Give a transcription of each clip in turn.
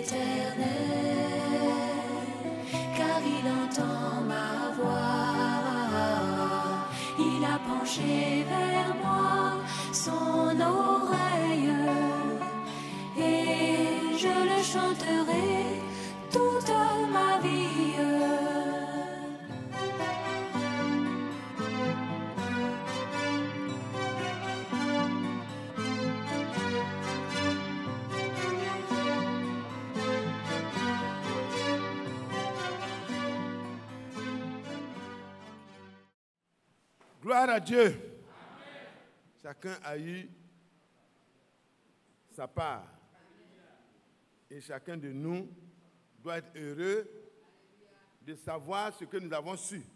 l'Éternel, car il entend ma voix. Il a penché vers moi son oreille, et je le chanterai toute ma vie. Gloire à Dieu. Amen. Chacun a eu sa part. Et chacun de nous doit être heureux de savoir ce que nous avons su. Amen.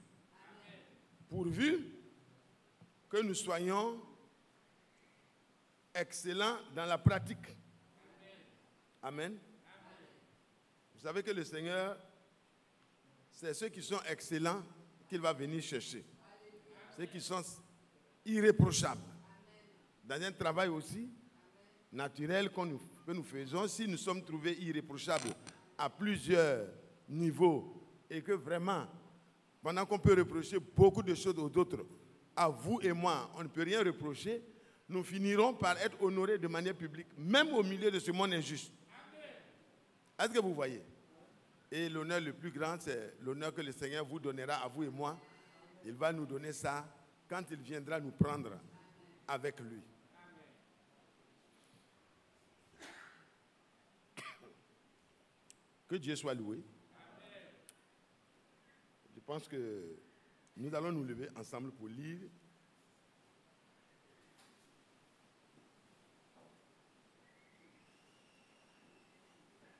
Pourvu que nous soyons excellents dans la pratique. Amen. Amen. Vous savez que le Seigneur, c'est ceux qui sont excellents qu'il va venir chercher. Ceux qui sont irréprochables. Dans un travail aussi naturel que nous faisons, si nous sommes trouvés irréprochables à plusieurs niveaux et que vraiment, pendant qu'on peut reprocher beaucoup de choses aux autres, à vous et moi, on ne peut rien reprocher, nous finirons par être honorés de manière publique, même au milieu de ce monde injuste. Est-ce que vous voyez? Et l'honneur le plus grand, c'est l'honneur que le Seigneur vous donnera à vous et moi. Il va nous donner ça quand il viendra nous prendre avec lui. Que Dieu soit loué. Je pense que nous allons nous lever ensemble pour lire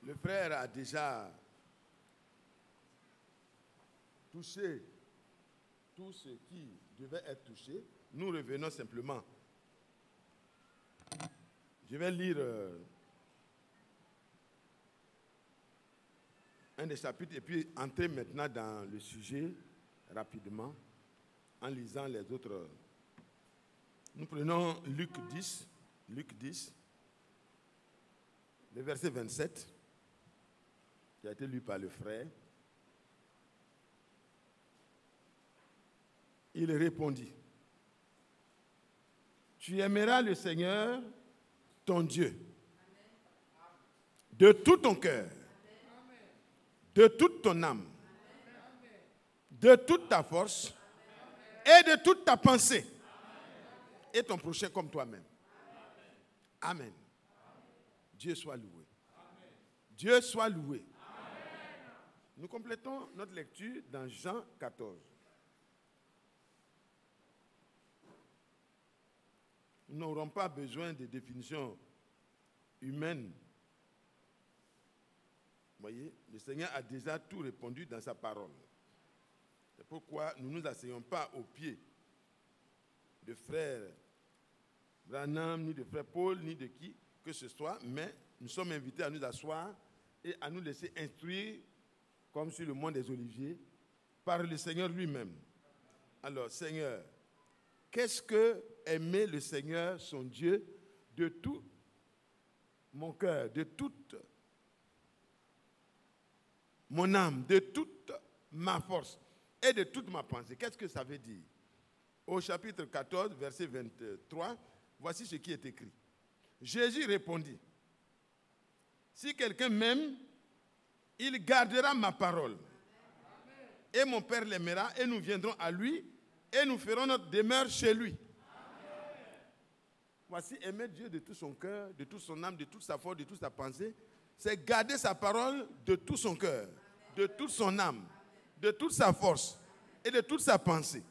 le frère a déjà touché tout ce qui devait être touché. Nous revenons simplement. Je vais lire un des chapitres et puis entrer maintenant dans le sujet rapidement en lisant les autres. Nous prenons Luc 10, le verset 27, qui a été lu par le frère. Il répondit, « Tu aimeras le Seigneur, ton Dieu, de tout ton cœur, de toute ton âme, de toute ta force et de toute ta pensée, et ton prochain comme toi-même. » Amen. Dieu soit loué. Dieu soit loué. Nous complétons notre lecture dans Jean 14. Nous n'aurons pas besoin de définitions humaines. Vous voyez, le Seigneur a déjà tout répondu dans sa parole. C'est pourquoi nous ne nous asseyons pas aux pieds de frère Branham, ni de frère Paul, ni de qui que ce soit, mais nous sommes invités à nous asseoir et à nous laisser instruire, comme sur le mont des Oliviers, par le Seigneur lui-même. Alors, Seigneur, qu'est-ce que aimer le Seigneur, son Dieu, de tout mon cœur, de toute mon âme, de toute ma force et de toute ma pensée? Qu'est-ce que ça veut dire? Au chapitre 14, verset 23, voici ce qui est écrit. Jésus répondit, « Si quelqu'un m'aime, il gardera ma parole. Et mon Père l'aimera et nous viendrons à lui et nous ferons notre demeure chez lui. » Voici aimer Dieu de tout son cœur, de toute son âme, de toute sa force, de toute sa pensée. C'est garder sa parole de tout son cœur, de toute son âme, de toute sa force et de toute sa pensée.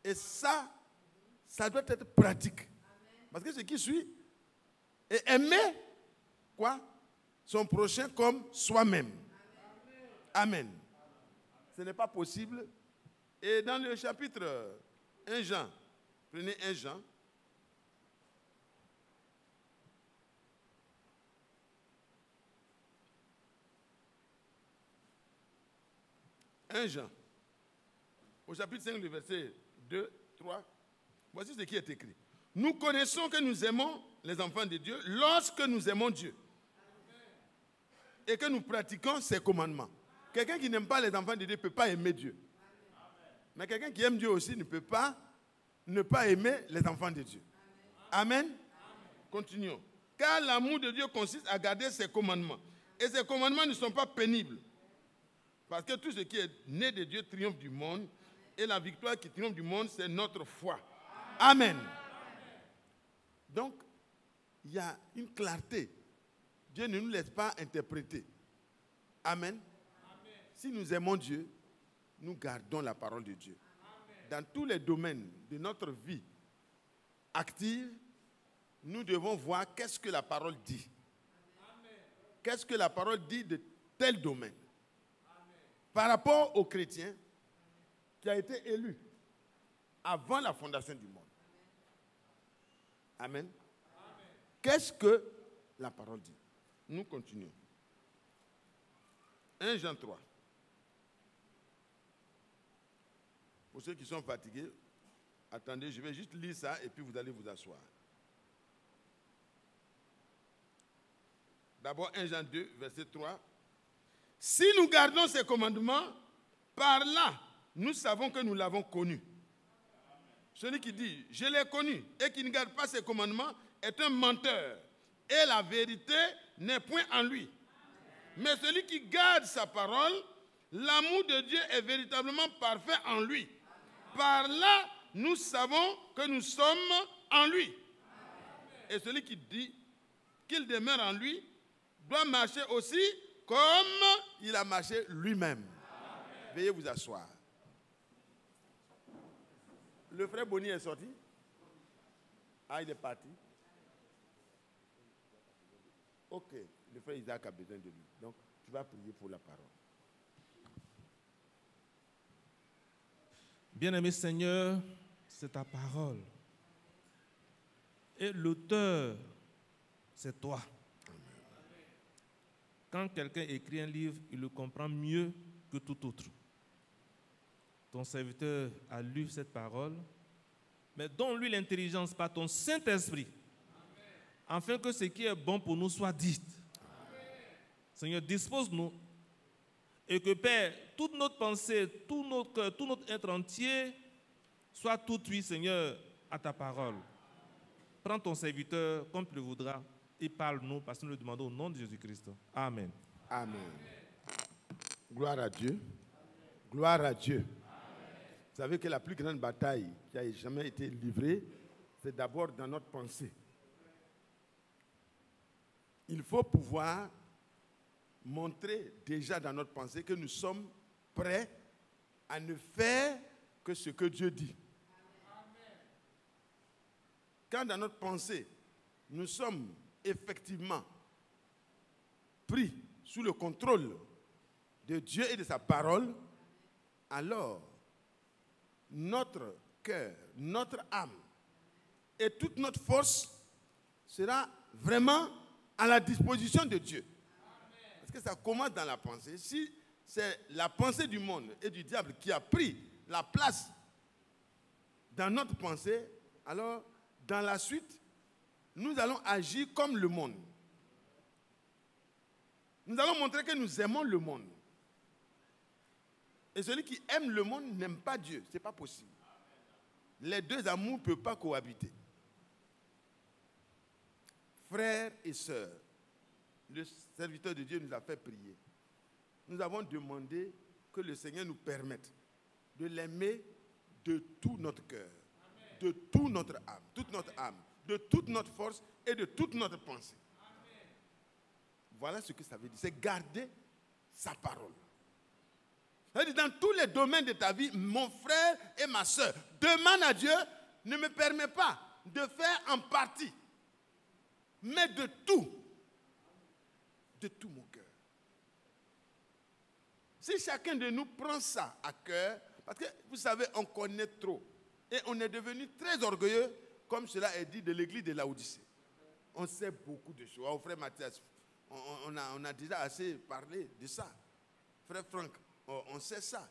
Et ça doit être pratique. Parce que ce qui suit est aimer quoi? Son prochain comme soi-même. Amen. Ce n'est pas possible. Et dans le chapitre 1 Jean, prenez 1 Jean. Jean, au chapitre 5, le verset 2, 3, voici ce qui est écrit. Nous connaissons que nous aimons les enfants de Dieu lorsque nous aimons Dieu. et que nous pratiquons ses commandements. Quelqu'un qui n'aime pas les enfants de Dieu ne peut pas aimer Dieu. Mais quelqu'un qui aime Dieu aussi ne peut pas ne pas aimer les enfants de Dieu. Amen. Continuons. Car l'amour de Dieu consiste à garder ses commandements. Et ses commandements ne sont pas pénibles. Parce que tout ce qui est né de Dieu triomphe du monde. Et la victoire qui triomphe du monde, c'est notre foi. Amen. Donc, il y a une clarté. Dieu ne nous laisse pas interpréter. Amen. Si nous aimons Dieu, nous gardons la parole de Dieu. Dans tous les domaines de notre vie active, nous devons voir qu'est-ce que la parole dit. Qu'est-ce que la parole dit de tel domaine. Par rapport aux chrétiens qui a été élu avant la fondation du monde. Amen. Qu'est-ce que la parole dit? Nous continuons. 1 Jean 3. Pour ceux qui sont fatigués, attendez, je vais juste lire ça et puis vous allez vous asseoir. D'abord 1 Jean 2, verset 3. Si nous gardons ses commandements, par là, nous savons que nous l'avons connu. Celui qui dit, je l'ai connu, et qui ne garde pas ses commandements, est un menteur. Et la vérité n'est point en lui. Mais celui qui garde sa parole, l'amour de Dieu est véritablement parfait en lui. Par là, nous savons que nous sommes en lui. Et celui qui dit qu'il demeure en lui, doit marcher aussi comme il a marché lui-même. Veuillez vous asseoir. Le frère Bonny est sorti? Ah, il est parti? Ok, le frère Isaac a besoin de lui. Donc, tu vas prier pour la parole. Bien-aimé Seigneur, c'est ta parole. Et l'auteur, c'est toi. Quand quelqu'un écrit un livre, il le comprend mieux que tout autre. Ton serviteur a lu cette parole, mais donne-lui l'intelligence par ton Saint-Esprit, afin que ce qui est bon pour nous soit dit. Seigneur, dispose-nous et que, Père, toute notre pensée, tout notre cœur, tout notre être entier soit tout oui, Seigneur, à ta parole. Prends ton serviteur comme tu le voudras et parle-nous parce que nous le demandons au nom de Jésus-Christ. Amen. Amen. Gloire à Dieu. Gloire à Dieu. Vous savez que la plus grande bataille qui a jamais été livrée, c'est d'abord dans notre pensée. Il faut pouvoir montrer déjà dans notre pensée que nous sommes prêts à ne faire que ce que Dieu dit. Quand dans notre pensée, nous sommes effectivement pris sous le contrôle de Dieu et de sa parole, alors notre cœur, notre âme et toute notre force sera vraiment à la disposition de Dieu. Parce que ça commence dans la pensée. Si c'est la pensée du monde et du diable qui a pris la place dans notre pensée, alors dans la suite, nous allons agir comme le monde. Nous allons montrer que nous aimons le monde. Et celui qui aime le monde n'aime pas Dieu. Ce n'est pas possible. Les deux amours ne peuvent pas cohabiter. Frères et sœurs, le serviteur de Dieu nous a fait prier. Nous avons demandé que le Seigneur nous permette de l'aimer de tout notre cœur, de toute notre âme, de toute notre force et de toute notre pensée. Voilà ce que ça veut dire, c'est garder sa parole. C'est-à-dire, dans tous les domaines de ta vie, mon frère et ma soeur, demande à Dieu, ne me permet pas de faire en partie, mais de tout mon cœur. Si chacun de nous prend ça à cœur, parce que vous savez, on connaît trop, et on est devenu très orgueilleux, comme cela est dit de l'église de Laodicée. On sait beaucoup de choses. Oh, frère Mathias, on a déjà assez parlé de ça. Frère Franck, on sait ça.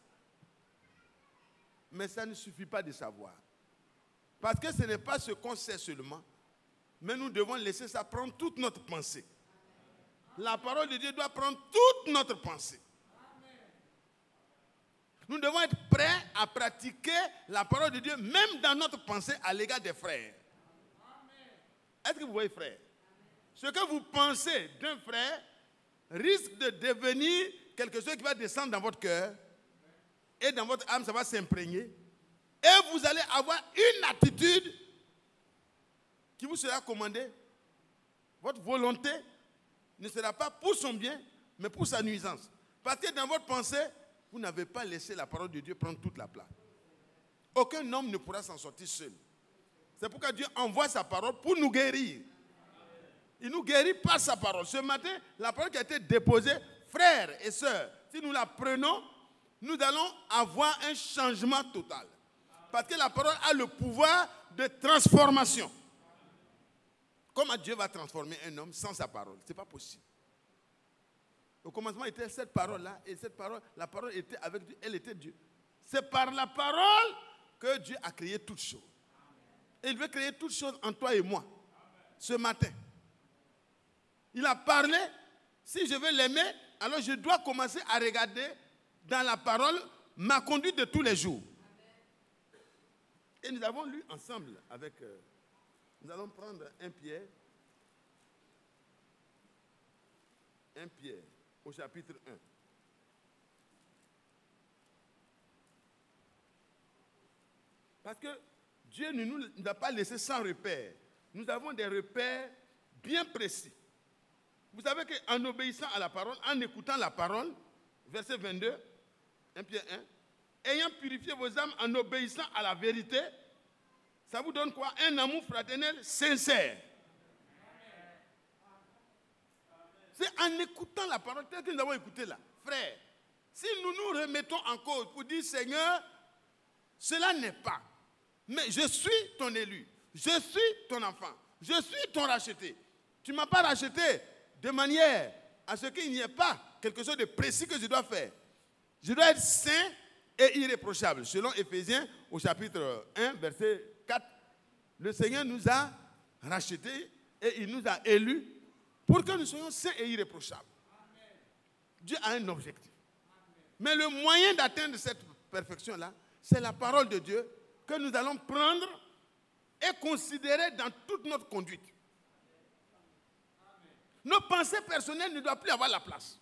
Mais ça ne suffit pas de savoir. Parce que ce n'est pas ce qu'on sait seulement, mais nous devons laisser ça prendre toute notre pensée. La parole de Dieu doit prendre toute notre pensée. Nous devons être prêts à pratiquer la parole de Dieu, même dans notre pensée à l'égard des frères. Est-ce que vous voyez, frère? Ce que vous pensez d'un frère risque de devenir quelque chose qui va descendre dans votre cœur et dans votre âme, ça va s'imprégner. Et vous allez avoir une attitude qui vous sera commandée. Votre volonté ne sera pas pour son bien, mais pour sa nuisance. Parce que dans votre pensée, vous n'avez pas laissé la parole de Dieu prendre toute la place. Aucun homme ne pourra s'en sortir seul. C'est pourquoi Dieu envoie sa parole pour nous guérir. Il nous guérit par sa parole. Ce matin, la parole qui a été déposée, frères et sœurs, si nous la prenons, nous allons avoir un changement total. Parce que la parole a le pouvoir de transformation. Comment Dieu va transformer un homme sans sa parole? Ce n'est pas possible. Au commencement était cette parole-là, et cette parole, la parole était avec Dieu, elle était Dieu. C'est par la parole que Dieu a créé toutes choses. Et il veut créer toutes choses en toi et moi, ce matin. Il a parlé, si je veux l'aimer, alors je dois commencer à regarder dans la parole ma conduite de tous les jours. Et nous avons lu ensemble avec, nous allons prendre un Pierre au chapitre 1. Parce que Dieu ne nous a pas laissé sans repère. Nous avons des repères bien précis. Vous savez qu'en obéissant à la parole, en écoutant la parole, verset 22, 1 Pierre 1, ayant purifié vos âmes en obéissant à la vérité, ça vous donne quoi? Un amour fraternel sincère. C'est en écoutant la parole telle que nous avons écouté là. Frère, si nous nous remettons en cause pour dire Seigneur, cela n'est pas. Mais je suis ton élu. Je suis ton enfant. Je suis ton racheté. Tu ne m'as pas racheté de manière à ce qu'il n'y ait pas quelque chose de précis que je dois faire. Je dois être saint et irréprochable. Selon Éphésiens au chapitre 1, verset 4, le Seigneur nous a rachetés et il nous a élus pour que nous soyons saints et irréprochables. Dieu a un objectif. Mais le moyen d'atteindre cette perfection-là, c'est la parole de Dieu que nous allons prendre et considérer dans toute notre conduite. Nos pensées personnelles ne doivent plus avoir la place.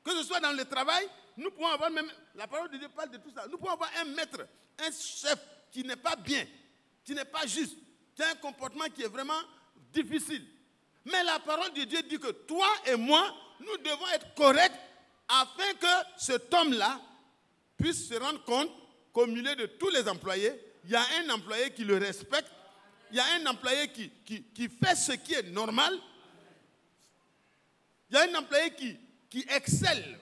Que ce soit dans le travail, nous pouvons avoir même, la parole de Dieu parle de tout ça, nous pouvons avoir un maître, un chef qui n'est pas bien, qui n'est pas juste, qui a un comportement qui est vraiment difficile. Mais la parole de Dieu dit que toi et moi, nous devons être corrects afin que cet homme-là puisse se rendre compte qu'au milieu de tous les employés, il y a un employé qui le respecte, il y a un employé qui fait ce qui est normal, il y a un employé qui excelle.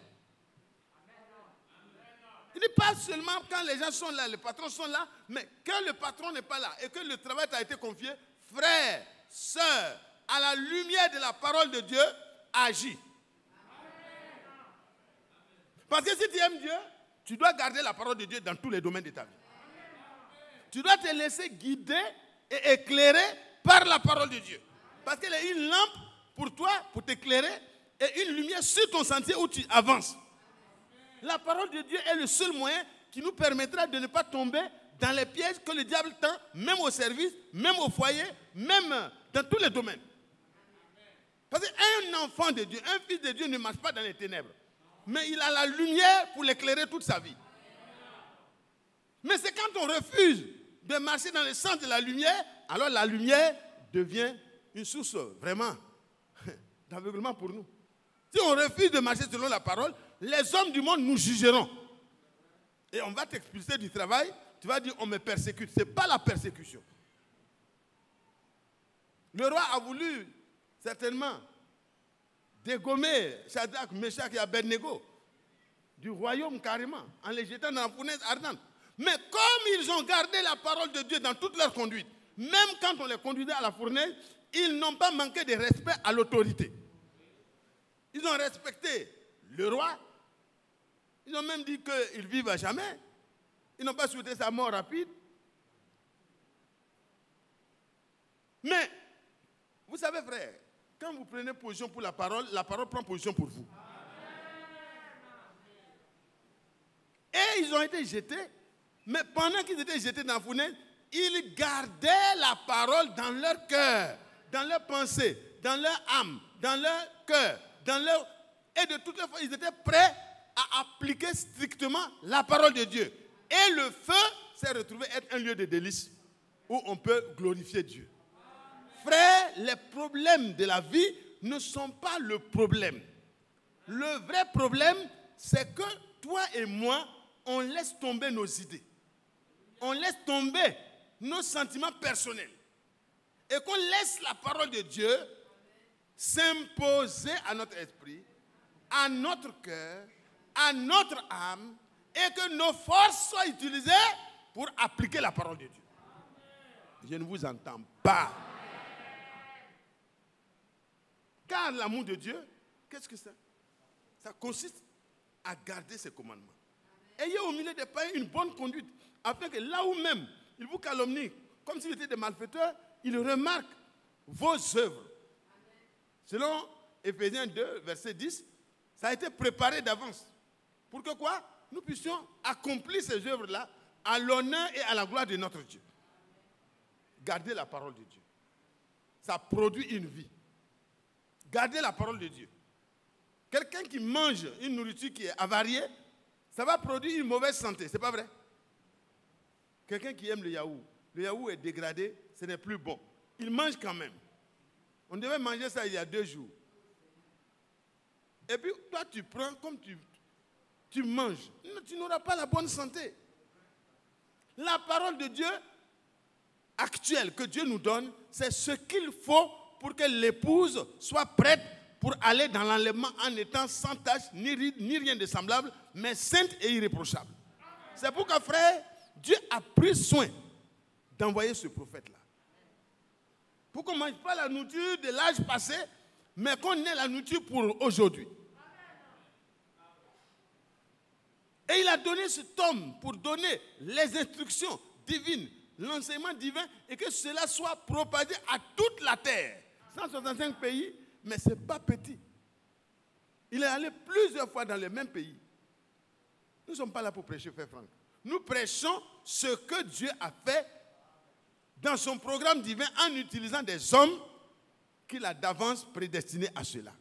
Il n'est pas seulement quand les gens sont là, les patrons sont là, mais quand le patron n'est pas là et que le travail t'a été confié, frère, sœur, à la lumière de la parole de Dieu, agis. Parce que si tu aimes Dieu, tu dois garder la parole de Dieu dans tous les domaines de ta vie. Tu dois te laisser guider et éclairer par la parole de Dieu. Parce qu'elle est une lampe pour toi, pour t'éclairer, et une lumière sur ton sentier où tu avances. La parole de Dieu est le seul moyen qui nous permettra de ne pas tomber dans les pièges que le diable tend, même au service, même au foyer, même dans tous les domaines. Parce qu'un enfant de Dieu, un fils de Dieu ne marche pas dans les ténèbres. Mais il a la lumière pour l'éclairer toute sa vie. Mais c'est quand on refuse de marcher dans le sens de la lumière, alors la lumière devient une source vraiment d'aveuglement pour nous. Si on refuse de marcher selon la parole, les hommes du monde nous jugeront. Et on va t'expulser du travail, tu vas dire on me persécute. Ce n'est pas la persécution. Le roi a voulu certainement dégommer Shadrach, Meshach et Abednego du royaume carrément, en les jetant dans la fournaise ardente. Mais comme ils ont gardé la parole de Dieu dans toute leur conduite, même quand on les conduisait à la fournaise, ils n'ont pas manqué de respect à l'autorité. Ils ont respecté le roi. Ils ont même dit qu'ils vivent à jamais. Ils n'ont pas souhaité sa mort rapide. Mais, vous savez frère, quand vous prenez position pour la parole prend position pour vous. Et ils ont été jetés, mais pendant qu'ils étaient jetés dans la fournaise, ils gardaient la parole dans leur cœur, dans leur pensée, dans leur âme, dans leur cœur, et de toutes les fois, ils étaient prêts à appliquer strictement la parole de Dieu. Et le feu s'est retrouvé être un lieu de délice où on peut glorifier Dieu. Frères, les problèmes de la vie ne sont pas le problème. Le vrai problème, c'est que toi et moi, on laisse tomber nos idées. On laisse tomber nos sentiments personnels. Et qu'on laisse la parole de Dieu s'imposer à notre esprit, à notre cœur, à notre âme, et que nos forces soient utilisées pour appliquer la parole de Dieu. Je ne vous entends pas. Car l'amour de Dieu, qu'est-ce que c'est? Ça consiste à garder ses commandements. Ayez au milieu des païens une bonne conduite, afin que là où même ils vous calomnient, comme s'ils étaient des malfaiteurs, ils remarquent vos œuvres. Selon Éphésiens 2, verset 10, ça a été préparé d'avance. Pour que quoi? Nous puissions accomplir ces œuvres-là à l'honneur et à la gloire de notre Dieu. Gardez la parole de Dieu. Ça produit une vie. Gardez la parole de Dieu. Quelqu'un qui mange une nourriture qui est avariée, ça va produire une mauvaise santé, c'est pas vrai? Quelqu'un qui aime le yaourt est dégradé, ce n'est plus bon. Il mange quand même. On devait manger ça il y a 2 jours. Et puis toi tu prends comme tu manges. Tu n'auras pas la bonne santé. La parole de Dieu actuelle que Dieu nous donne, c'est ce qu'il faut pour que l'épouse soit prête pour aller dans l'enlèvement en étant sans tache, ni ride, ni rien de semblable, mais sainte et irréprochable. C'est pourquoi, frère, Dieu a pris soin d'envoyer ce prophète-là. Pour qu'on ne mange pas la nourriture de l'âge passé, mais qu'on ait la nourriture pour aujourd'hui. Et il a donné cet homme pour donner les instructions divines, l'enseignement divin, et que cela soit propagé à toute la terre. 165 pays, mais ce n'est pas petit. Il est allé plusieurs fois dans les mêmes pays. Nous ne sommes pas là pour prêcher, frère Franck. Nous prêchons ce que Dieu a fait dans son programme divin en utilisant des hommes qu'il a d'avance prédestinés à cela.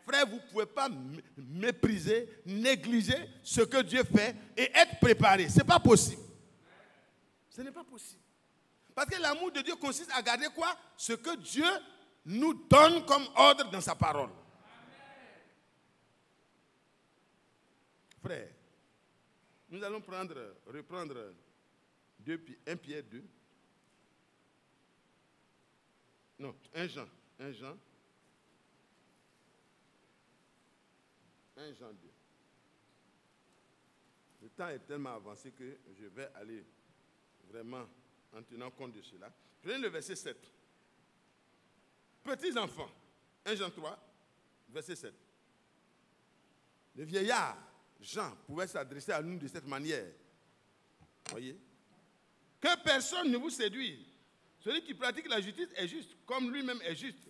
Frère, vous ne pouvez pas mépriser, négliger ce que Dieu fait et être préparé. Ce n'est pas possible. Ce n'est pas possible. Parce que l'amour de Dieu consiste à garder quoi? Ce que Dieu nous donne comme ordre dans sa parole. Frère, nous allons reprendre 1 Pierre 2. Non, 1 Jean 2. Le temps est tellement avancé que je vais aller vraiment en tenant compte de cela. Prenez le verset 7. Petits enfants, 1 Jean 3, verset 7. Le vieillard, Jean, pouvait s'adresser à nous de cette manière. Voyez? Que personne ne vous séduise. Celui qui pratique la justice est juste, comme lui-même est juste.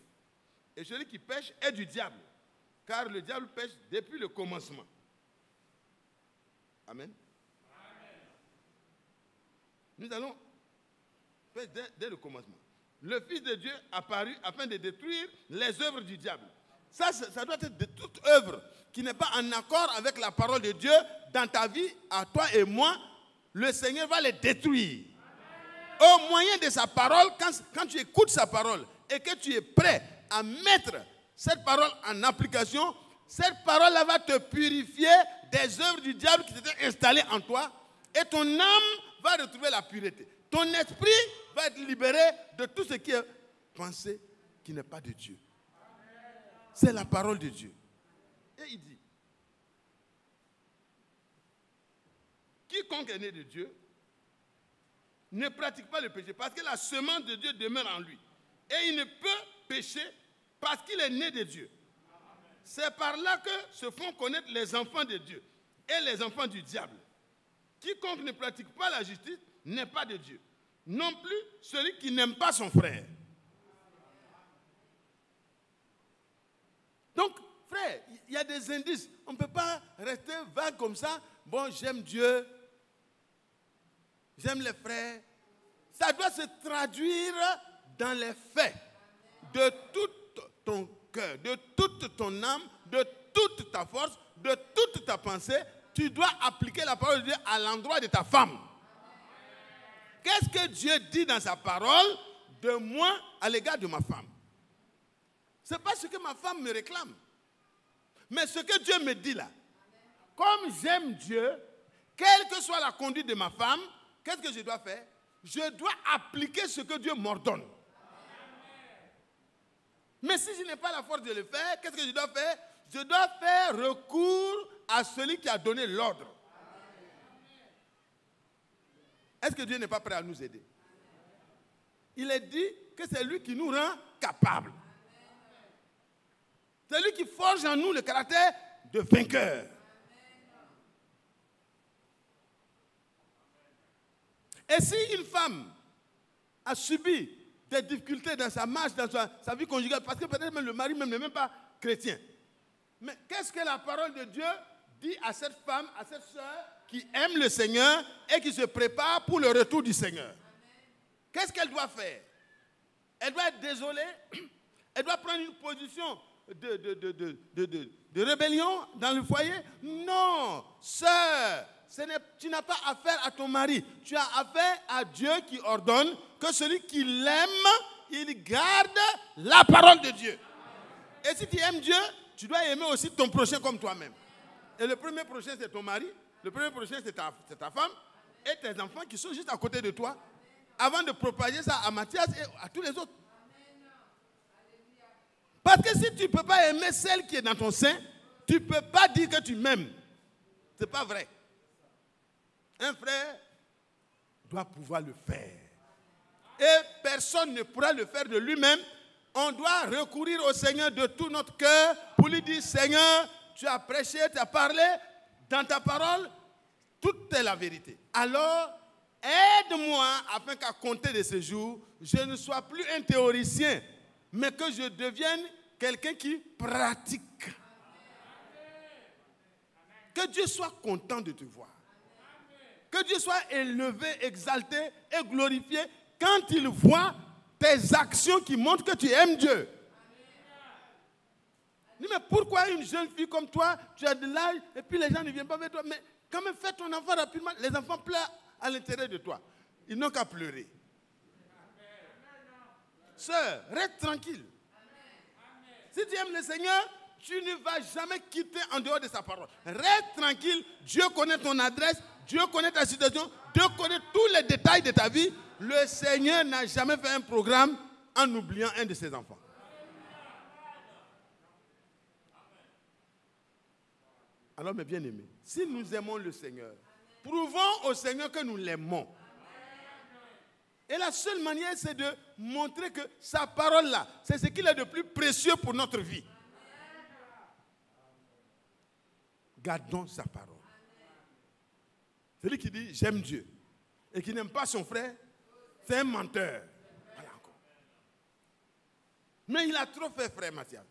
Et celui qui pêche est du diable. Car le diable pêche depuis le commencement. Amen. Amen. Nous allons faire dès le commencement. Le Fils de Dieu apparut afin de détruire les œuvres du diable. Ça doit être de toute œuvre qui n'est pas en accord avec la parole de Dieu dans ta vie, à toi et moi. Le Seigneur va les détruire. Au moyen de sa parole, quand tu écoutes sa parole et que tu es prêt à mettre cette parole en application, cette parole-là va te purifier des œuvres du diable qui s'étaient installées en toi et ton âme va retrouver la pureté. Ton esprit va être libéré de tout ce qui est pensée qui n'est pas de Dieu. C'est la parole de Dieu. Et il dit, quiconque est né de Dieu ne pratique pas le péché parce que la semence de Dieu demeure en lui. Et il ne peut pécher parce qu'il est né de Dieu. C'est par là que se font connaître les enfants de Dieu et les enfants du diable. Quiconque ne pratique pas la justice n'est pas de Dieu. Non plus celui qui n'aime pas son frère. Donc, frère, il y a des indices. On ne peut pas rester vague comme ça. Bon, j'aime Dieu. J'aime les frères. Ça doit se traduire dans les faits. De tout ton cœur, de toute ton âme, de toute ta force, de toute ta pensée, tu dois appliquer la parole de Dieu à l'endroit de ta femme. Qu'est-ce que Dieu dit dans sa parole de moi à l'égard de ma femme? Ce n'est pas ce que ma femme me réclame. Mais ce que Dieu me dit là. Comme j'aime Dieu, quelle que soit la conduite de ma femme, qu'est-ce que je dois faire? Je dois appliquer ce que Dieu m'ordonne. Mais si je n'ai pas la force de le faire, qu'est-ce que je dois faire? Je dois faire recours à celui qui a donné l'ordre. Est-ce que Dieu n'est pas prêt à nous aider? Il est dit que c'est lui qui nous rend capables. C'est lui qui forge en nous le caractère de vainqueur. Et si une femme a subi des difficultés dans sa marche, dans sa vie conjugale, parce que peut-être même le mari même n'est même pas chrétien. Mais qu'est-ce que la parole de Dieu dit à cette femme, à cette soeur qui aime le Seigneur et qui se prépare pour le retour du Seigneur? Qu'est-ce qu'elle doit faire? Elle doit être désolée. Elle doit prendre une position de rébellion dans le foyer? Non, sœur. Tu n'as pas affaire à ton mari. Tu as affaire à Dieu qui ordonne que celui qui l'aime, il garde la parole de Dieu. Et si tu aimes Dieu, tu dois aimer aussi ton prochain comme toi-même. Et le premier prochain, c'est ton mari. Le premier prochain, c'est ta femme. Et tes enfants qui sont juste à côté de toi. Avant de propager ça à Mathias et à tous les autres. Parce que si tu ne peux pas aimer celle qui est dans ton sein, tu ne peux pas dire que tu m'aimes. Ce n'est pas vrai. Un frère doit pouvoir le faire. Et personne ne pourra le faire de lui-même. On doit recourir au Seigneur de tout notre cœur pour lui dire: Seigneur, tu as prêché, tu as parlé, dans ta parole, toute est la vérité. Alors, aide-moi afin qu'à compter de ce jour, je ne sois plus un théoricien, mais que je devienne quelqu'un qui pratique. Que Dieu soit content de te voir. Que Dieu soit élevé, exalté et glorifié quand il voit tes actions qui montrent que tu aimes Dieu. Mais pourquoi une jeune fille comme toi, tu as de l'âge et puis les gens ne viennent pas vers toi? Mais quand même, fais ton enfant rapidement. Les enfants pleurent à l'intérieur de toi. Ils n'ont qu'à pleurer. Sœur, reste tranquille. Si tu aimes le Seigneur, tu ne vas jamais quitter en dehors de sa parole. Reste tranquille. Dieu connaît ton adresse. Dieu connaît ta situation. Dieu connaît tous les détails de ta vie. Le Seigneur n'a jamais fait un programme en oubliant un de ses enfants. Alors, mes bien-aimés, si nous aimons le Seigneur, prouvons au Seigneur que nous l'aimons. Et la seule manière, c'est de montrer que sa parole-là, c'est ce qu'il est de plus précieux pour notre vie. Gardons sa parole. Celui qui dit « j'aime Dieu » et qui n'aime pas son frère, c'est un menteur. Voilà encore. Mais il a trop fait, frère Mathias.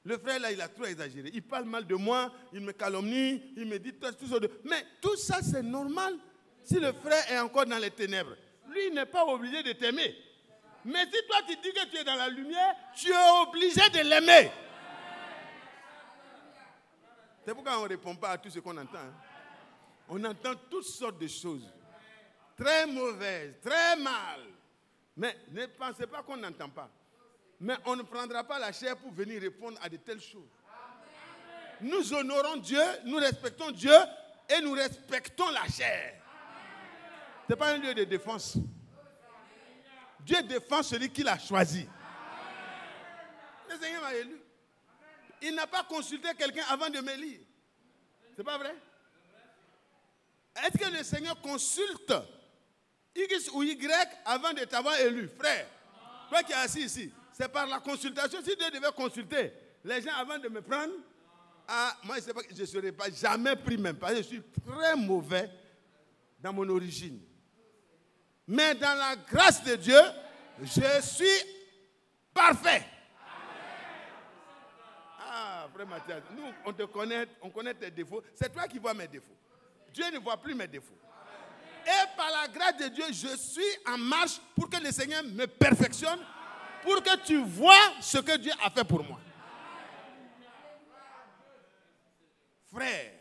Le frère là, il a trop exagéré. Il parle mal de moi, il me calomnie, il me dit tout ça. Mais tout ça, c'est normal si le frère est encore dans les ténèbres. Lui, il n'est pas obligé de t'aimer. Mais si toi, tu dis que tu es dans la lumière, tu es obligé de l'aimer. C'est pourquoi on ne répond pas à tout ce qu'on entend. Hein. On entend toutes sortes de choses. Très mauvaises, très mal. Mais ne pensez pas qu'on n'entend pas. Mais on ne prendra pas la chair pour venir répondre à de telles choses. Nous honorons Dieu, nous respectons Dieu et nous respectons la chair. Ce n'est pas un lieu de défense. Dieu défend celui qu'il a choisi. Le Seigneur m'a élu. Il n'a pas consulté quelqu'un avant de m'élire. C'est pas vrai? Est-ce que le Seigneur consulte X ou Y avant de t'avoir élu? Frère, toi qui es assis ici, c'est par la consultation. Si Dieu devait consulter les gens avant de me prendre, moi je ne serais pas jamais pris même. Parce que je suis très mauvais dans mon origine. Mais dans la grâce de Dieu, je suis parfait. Ah, frère Mathias, nous, on connaît tes défauts. C'est toi qui vois mes défauts. Dieu ne voit plus mes défauts. Et par la grâce de Dieu, je suis en marche pour que le Seigneur me perfectionne, pour que tu vois ce que Dieu a fait pour moi. Frère,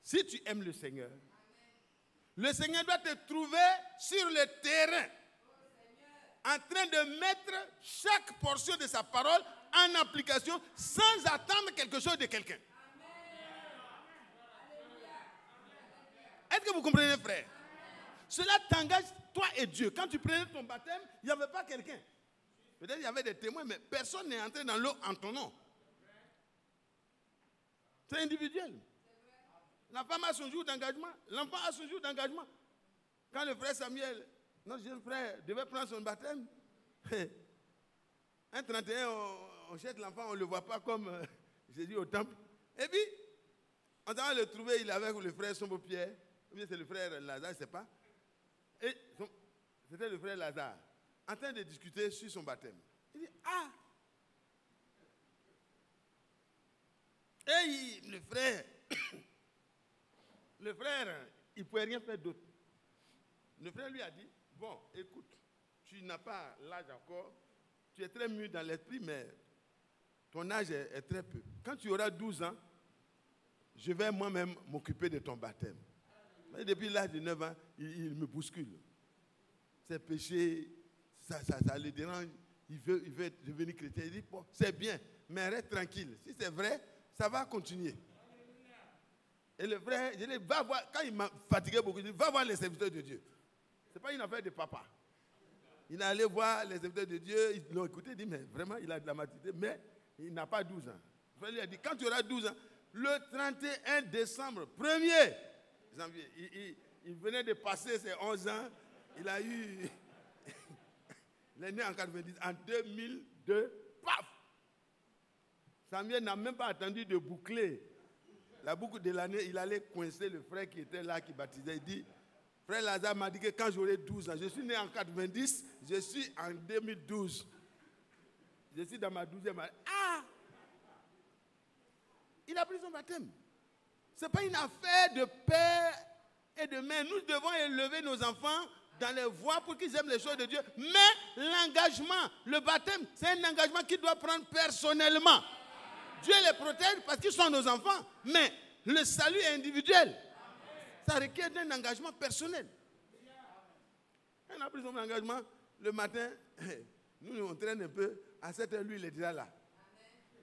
si tu aimes le Seigneur doit te trouver sur le terrain, en train de mettre chaque portion de sa parole en application sans attendre quelque chose de quelqu'un. Est-ce que vous comprenez, frère? Cela t'engage, toi et Dieu. Quand tu prenais ton baptême, il n'y avait pas quelqu'un. Peut-être il y avait des témoins, mais personne n'est entré dans l'eau en ton nom. C'est individuel. La femme a son jour d'engagement, l'enfant a son jour d'engagement. Quand le frère Samuel, notre jeune frère, devait prendre son baptême, un 31, on jette l'enfant, on ne le voit pas comme Jésus au temple. Et puis, on va le trouver, il est avec le frère Sombo-Pierre, ou bien c'est le frère Lazare, je ne sais pas. Et c'était le frère Lazare, en train de discuter sur son baptême. Il dit, ah! Et le frère, il ne pouvait rien faire d'autre. Le frère lui a dit, bon, écoute, tu n'as pas l'âge encore, tu es très mûr dans l'esprit, mais ton âge est très peu. Quand tu auras 12 ans, je vais moi-même m'occuper de ton baptême. Mais depuis l'âge de 9 ans, il me bouscule. Ses péchés, ça le dérange. Il veut devenir chrétien. Il dit, bon, c'est bien, mais reste tranquille. Si c'est vrai, ça va continuer. Et le frère, je dis, va voir, quand il m'a fatigué beaucoup, il dit, va voir les serviteurs de Dieu. Ce n'est pas une affaire de papa. Il est allé voir les serviteurs de Dieu, ils l'ont écouté, il dit, mais vraiment, il a de la maturité, mais il n'a pas 12 ans. Le frère lui a dit, quand tu auras 12 ans, le 31 décembre, 1er janvier, il venait de passer ses 11 ans, il a eu, il est né en 90, en 2002, paf! Samuel n'a même pas attendu de boucler la boucle de l'année, il allait coincer le frère qui était là, qui baptisait. Il dit, frère Lazare m'a dit que quand j'aurai 12 ans, je suis né en 90, je suis en 2012. Je suis dans ma 12e année. Ah! Il a pris son baptême. Ce n'est pas une affaire de père et de mère. Nous devons élever nos enfants dans les voies pour qu'ils aiment les choses de Dieu. Mais l'engagement, le baptême, c'est un engagement qu'ils doivent prendre personnellement. Dieu les protège parce qu'ils sont nos enfants. Mais le salut est individuel. Ça requiert un engagement personnel. Quand il a pris son engagement, le matin, nous on traîne un peu. À 7h, lui, il est déjà là.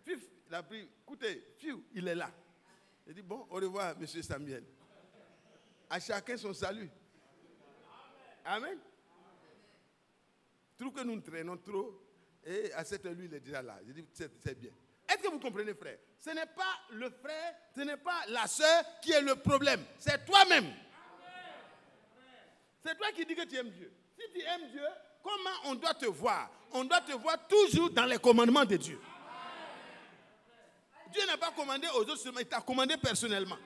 Fif, il a pris, écoutez, il est là. Il dit, bon, au revoir, monsieur Samuel. À chacun son salut. Amen. Je trouve que nous traînons trop. Et à 7h, lui, il est déjà là. Je dis, c'est bien. Est-ce que vous comprenez, frère? Ce n'est pas le frère, ce n'est pas la soeur qui est le problème. C'est toi-même. C'est toi qui dis que tu aimes Dieu. Si tu aimes Dieu, comment on doit te voir? On doit te voir toujours dans les commandements de Dieu. Dieu n'a pas commandé aux autres seulement, il t'a commandé personnellement.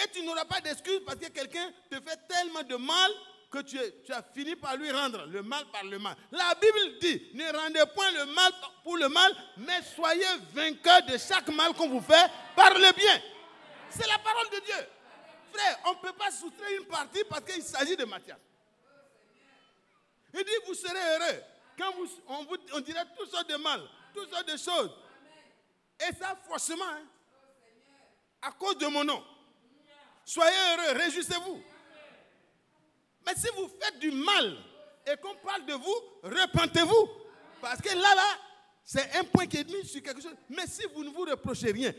Et tu n'auras pas d'excuse parce que quelqu'un te fait tellement de mal que tu as fini par lui rendre le mal par le mal. La Bible dit, ne rendez point le mal pour le mal, mais soyez vainqueurs de chaque mal qu'on vous fait par le bien. C'est la parole de Dieu. Frère, on ne peut pas soustraire une partie parce qu'il s'agit de Matthias. Il dit, vous serez heureux quand on dirait toutes sortes de mal, toutes sortes de choses. Et ça, forcément, hein, à cause de mon nom. Soyez heureux, réjouissez-vous. Mais si vous faites du mal et qu'on parle de vous, repentez-vous. Parce que là, c'est un point qui est mis sur quelque chose. Mais si vous ne vous reprochez rien,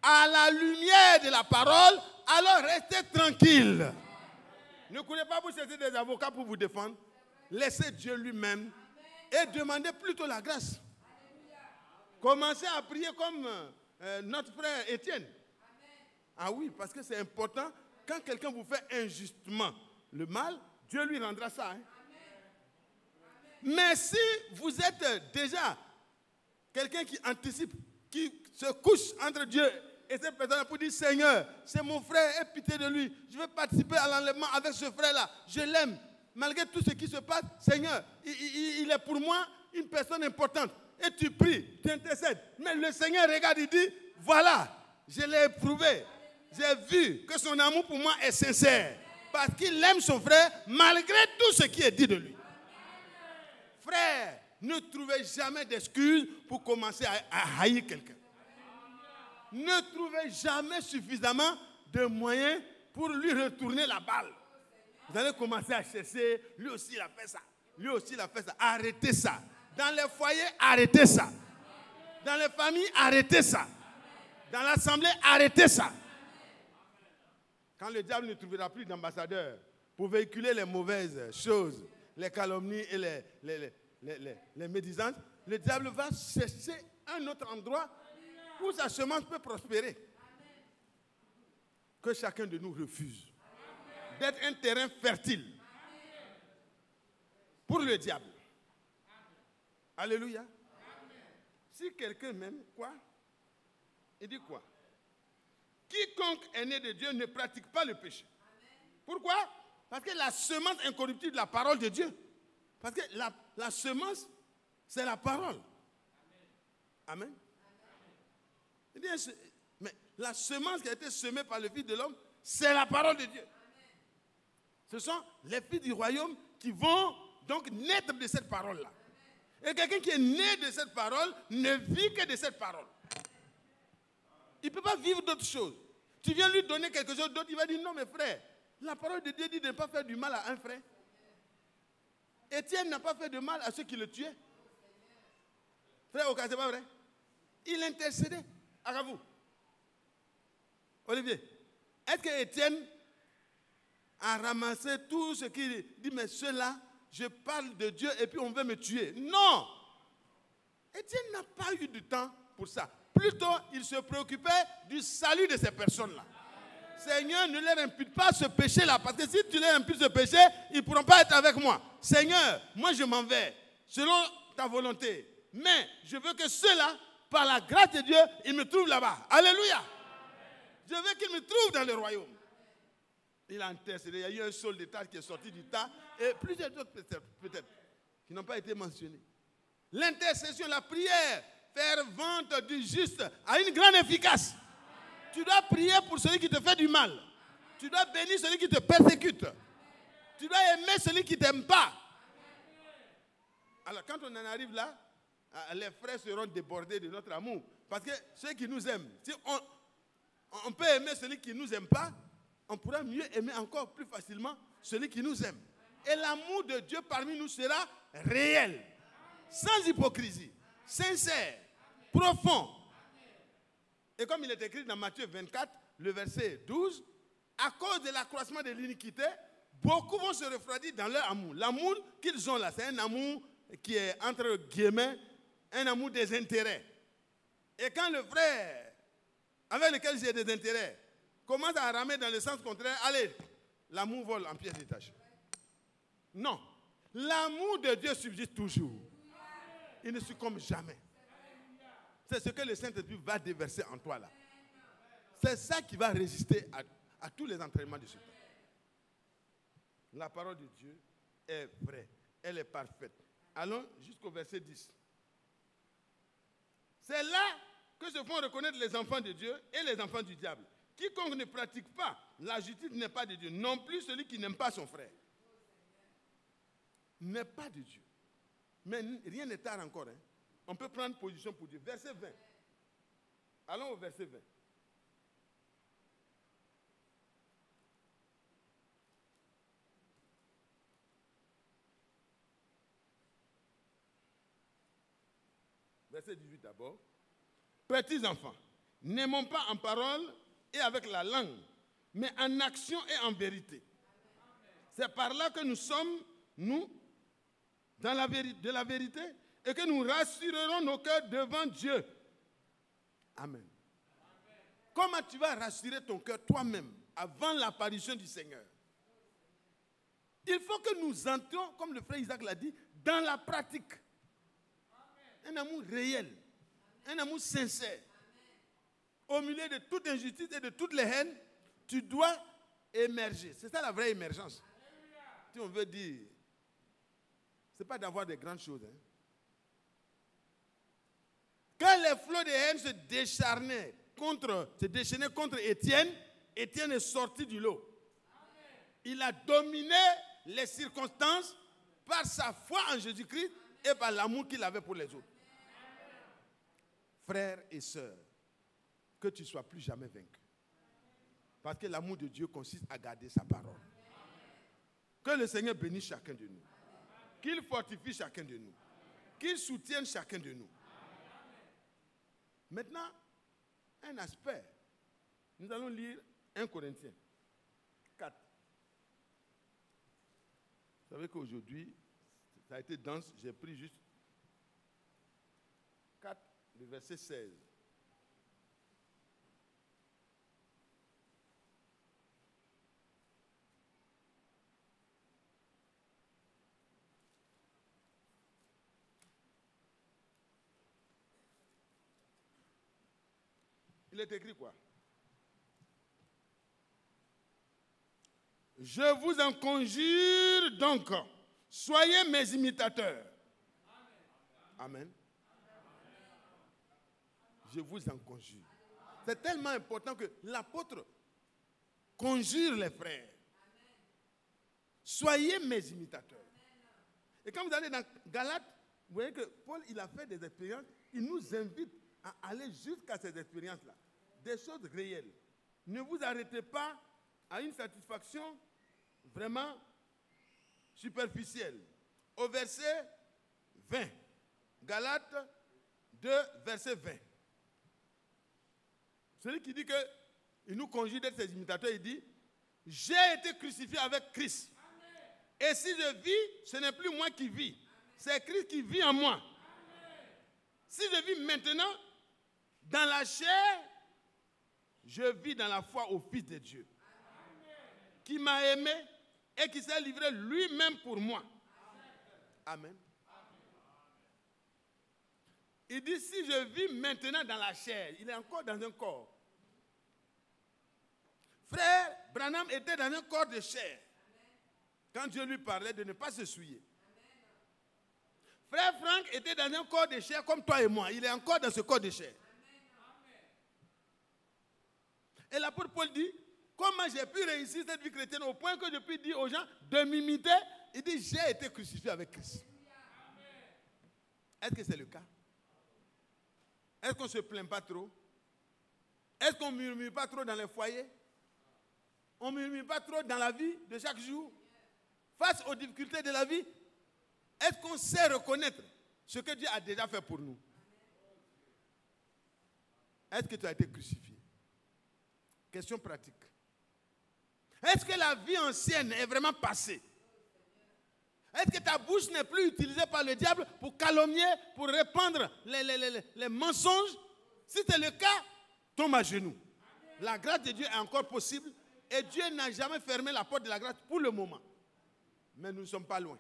à la lumière de la parole, alors restez tranquille. Ne courez pas vous chercher des avocats pour vous défendre. Laissez Dieu lui-même et demandez plutôt la grâce. Commencez à prier comme notre frère Étienne. Ah oui, parce que c'est important. Quand quelqu'un vous fait injustement le mal, Dieu lui rendra ça. Hein? Mais si vous êtes déjà quelqu'un qui anticipe, qui se couche entre Dieu et cette personne pour dire, Seigneur, c'est mon frère, aie pitié de lui. Je veux participer à l'enlèvement avec ce frère-là. Je l'aime. Malgré tout ce qui se passe, Seigneur, il est pour moi une personne importante. et tu pries, tu intercèdes. Mais le Seigneur regarde, il dit, voilà, je l'ai éprouvé. J'ai vu que son amour pour moi est sincère. Parce qu'il aime son frère malgré tout ce qui est dit de lui. Frère, ne trouvez jamais d'excuses pour commencer à haïr quelqu'un. Ne trouvez jamais suffisamment de moyens pour lui retourner la balle. Vous allez commencer à chercher, lui aussi il a fait ça. Lui aussi il a fait ça. Arrêtez ça. Dans les foyers, arrêtez ça. Dans les familles, arrêtez ça. Dans l'assemblée, arrêtez ça. Quand le diable ne trouvera plus d'ambassadeurs pour véhiculer les mauvaises choses, les calomnies et les médisances, le diable va chercher un autre endroit où sa semence peut prospérer. Que chacun de nous refuse d'être un terrain fertile pour le diable. Alléluia. Si quelqu'un m'aime, quoi? Il dit quoi? Quiconque est né de Dieu ne pratique pas le péché. Pourquoi? Parce que la semence incorruptible de la parole de Dieu. Parce que la semence, c'est la parole. Amen. Eh bien, mais la semence qui a été semée par le Fils de l'homme, c'est la parole de Dieu. Ce sont les filles du royaume qui vont donc naître de cette parole-là. Et quelqu'un qui est né de cette parole ne vit que de cette parole. Il ne peut pas vivre d'autre chose. Tu viens lui donner quelque chose d'autre, il va dire non mais frère, la parole de Dieu dit de ne pas faire du mal à un frère. Étienne n'a pas fait de mal à ceux qui le tuaient. Frère, c'est pas vrai? Il intercédait. À vous. Olivier, est-ce que Étienne a ramassé tout ce qu'il dit, mais cela, je parle de Dieu et puis on veut me tuer? Non! Étienne n'a pas eu du temps pour ça. Plutôt, il se préoccupait du salut de ces personnes-là. Seigneur, ne leur impute pas ce péché-là, parce que si tu leur imputes ce péché, ils ne pourront pas être avec moi. Seigneur, moi je m'en vais, selon ta volonté. Mais je veux que ceux-là, par la grâce de Dieu, ils me trouvent là-bas. Alléluia. Je veux qu'ils me trouvent dans le royaume. Il a intercédé. Il y a eu un Saul de Tarse qui est sorti du tas. Et plusieurs autres peut-être, qui n'ont pas été mentionnés. L'intercession, la prière fervente du juste a une grande efficace. Tu dois prier pour celui qui te fait du mal. Tu dois bénir celui qui te persécute. Tu dois aimer celui qui ne t'aime pas. Alors quand on en arrive là, les frères seront débordés de notre amour. Parce que ceux qui nous aiment, si on peut aimer celui qui ne nous aime pas, on pourra mieux aimer encore plus facilement celui qui nous aime. Et l'amour de Dieu parmi nous sera réel, sans hypocrisie, sincère, profond. Et comme il est écrit dans Matthieu 24, le verset 12, à cause de l'accroissement de l'iniquité, beaucoup vont se refroidir dans leur amour. L'amour qu'ils ont là, c'est un amour qui est entre guillemets, un amour des intérêts. Et quand le frère avec lequel j'ai des intérêts commence à ramer dans le sens contraire, allez, l'amour vole en pièces détachées. Non. L'amour de Dieu subsiste toujours. Il ne succombe jamais. C'est ce que le Saint-Esprit va déverser en toi là. C'est ça qui va résister à tous les entraînements de ce temps. La parole de Dieu est vraie. Elle est parfaite. Allons jusqu'au verset 10. C'est là que se font reconnaître les enfants de Dieu et les enfants du diable. Quiconque ne pratique pas la justice n'est pas de Dieu. Non plus celui qui n'aime pas son frère. N'est pas de Dieu. Mais rien n'est tard encore. Hein. On peut prendre position pour Dieu. Verset 20. Allons au verset 20. Verset 18 d'abord. Petits enfants, n'aimons pas en parole et avec la langue, mais en action et en vérité. C'est par là que nous sommes, nous, dans de la vérité, et que nous rassurerons nos cœurs devant Dieu. Amen. Comment tu vas rassurer ton cœur toi-même avant l'apparition du Seigneur? Il faut que nous entrions, comme le frère Isaac l'a dit, dans la pratique. Un amour réel, un amour sincère. Au milieu de toute injustice et de toutes les haines, tu dois émerger. C'est ça la vraie émergence. Si on veut dire, ce n'est pas d'avoir des grandes choses. Hein. Quand les flots de haine se déchaînaient contre Étienne, Étienne est sorti du lot. Il a dominé les circonstances par sa foi en Jésus-Christ et par l'amour qu'il avait pour les autres. Frères et sœurs, que tu ne sois plus jamais vaincu. Parce que l'amour de Dieu consiste à garder sa parole. Que le Seigneur bénisse chacun de nous. Qu'il fortifie chacun de nous. Qu'il soutienne chacun de nous. Maintenant, un aspect. Nous allons lire 1 Corinthiens 4. Vous savez qu'aujourd'hui, ça a été dense. J'ai pris juste 4, le verset 16. Il est écrit quoi? Je vous en conjure donc, soyez mes imitateurs. Amen. Je vous en conjure. C'est tellement important que l'apôtre conjure les frères. Soyez mes imitateurs. Et quand vous allez dans Galates, vous voyez que Paul, il a fait des expériences. Il nous invite à aller jusqu'à ces expériences-là. Des choses réelles. Ne vous arrêtez pas à une satisfaction vraiment superficielle. Au verset 20. Galates 2, verset 20. Celui qui dit qu'il nous conjure d'être ses imitateurs, il dit, j'ai été crucifié avec Christ. Et si je vis, ce n'est plus moi qui vis. C'est Christ qui vit en moi. Si je vis maintenant dans la chair, je vis dans la foi au Fils de Dieu, qui m'a aimé et qui s'est livré lui-même pour moi. Amen. Il dit, si je vis maintenant dans la chair, il est encore dans un corps. Frère Branham était dans un corps de chair. Quand Dieu lui parlait de ne pas se souiller. Frère Franck était dans un corps de chair comme toi et moi. Il est encore dans ce corps de chair. Et l'apôtre Paul dit, comment j'ai pu réussir cette vie chrétienne au point que je puis dire aux gens de m'imiter. Il dit, j'ai été crucifié avec Christ. Est-ce que c'est le cas? Est-ce qu'on ne se plaint pas trop? Est-ce qu'on ne murmure pas trop dans les foyers? On ne murmure pas trop dans la vie de chaque jour? Face aux difficultés de la vie, est-ce qu'on sait reconnaître ce que Dieu a déjà fait pour nous? Est-ce que tu as été crucifié? Question pratique. Est-ce que la vie ancienne est vraiment passée? Est-ce que ta bouche n'est plus utilisée par le diable pour calomnier, pour répandre les mensonges? Si c'est le cas, tombe à genoux. La grâce de Dieu est encore possible et Dieu n'a jamais fermé la porte de la grâce pour le moment. Mais nous ne sommes pas loin.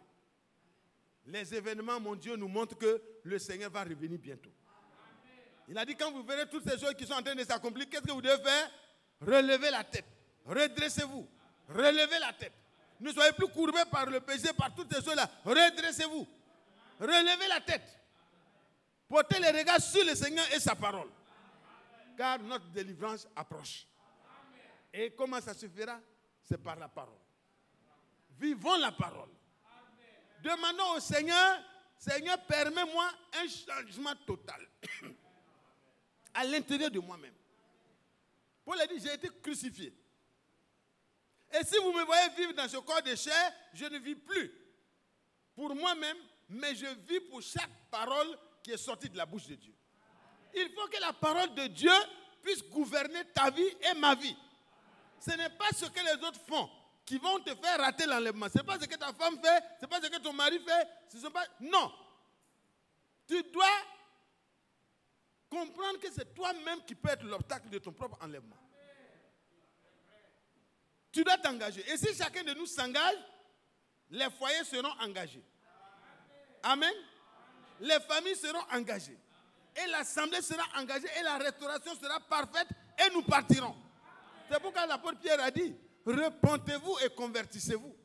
Les événements mondiaux nous montrent que le Seigneur va revenir bientôt. Il a dit, quand vous verrez toutes ces choses qui sont en train de s'accomplir, qu'est-ce que vous devez faire? Relevez la tête. Redressez-vous. Relevez la tête. Ne soyez plus courbés par le péché, par toutes ces choses-là. Redressez-vous. Relevez la tête. Portez les regards sur le Seigneur et sa parole. Car notre délivrance approche. Et comment ça se fera? C'est par la parole. Vivons la parole. Demandons au Seigneur, Seigneur, permets-moi un changement total à l'intérieur de moi-même. Paul a dit, j'ai été crucifié. Et si vous me voyez vivre dans ce corps de chair, je ne vis plus pour moi-même, mais je vis pour chaque parole qui est sortie de la bouche de Dieu. Il faut que la parole de Dieu puisse gouverner ta vie et ma vie. Ce n'est pas ce que les autres font qui vont te faire rater l'enlèvement. Ce n'est pas ce que ta femme fait, ce n'est pas ce que ton mari fait. Non. Tu dois comprendre que c'est toi-même qui peux être l'obstacle de ton propre enlèvement. Tu dois t'engager. Et si chacun de nous s'engage, les foyers seront engagés. Amen. Les familles seront engagées. Et l'assemblée sera engagée et la restauration sera parfaite et nous partirons. C'est pourquoi l'apôtre Pierre a dit, repentez-vous et convertissez-vous.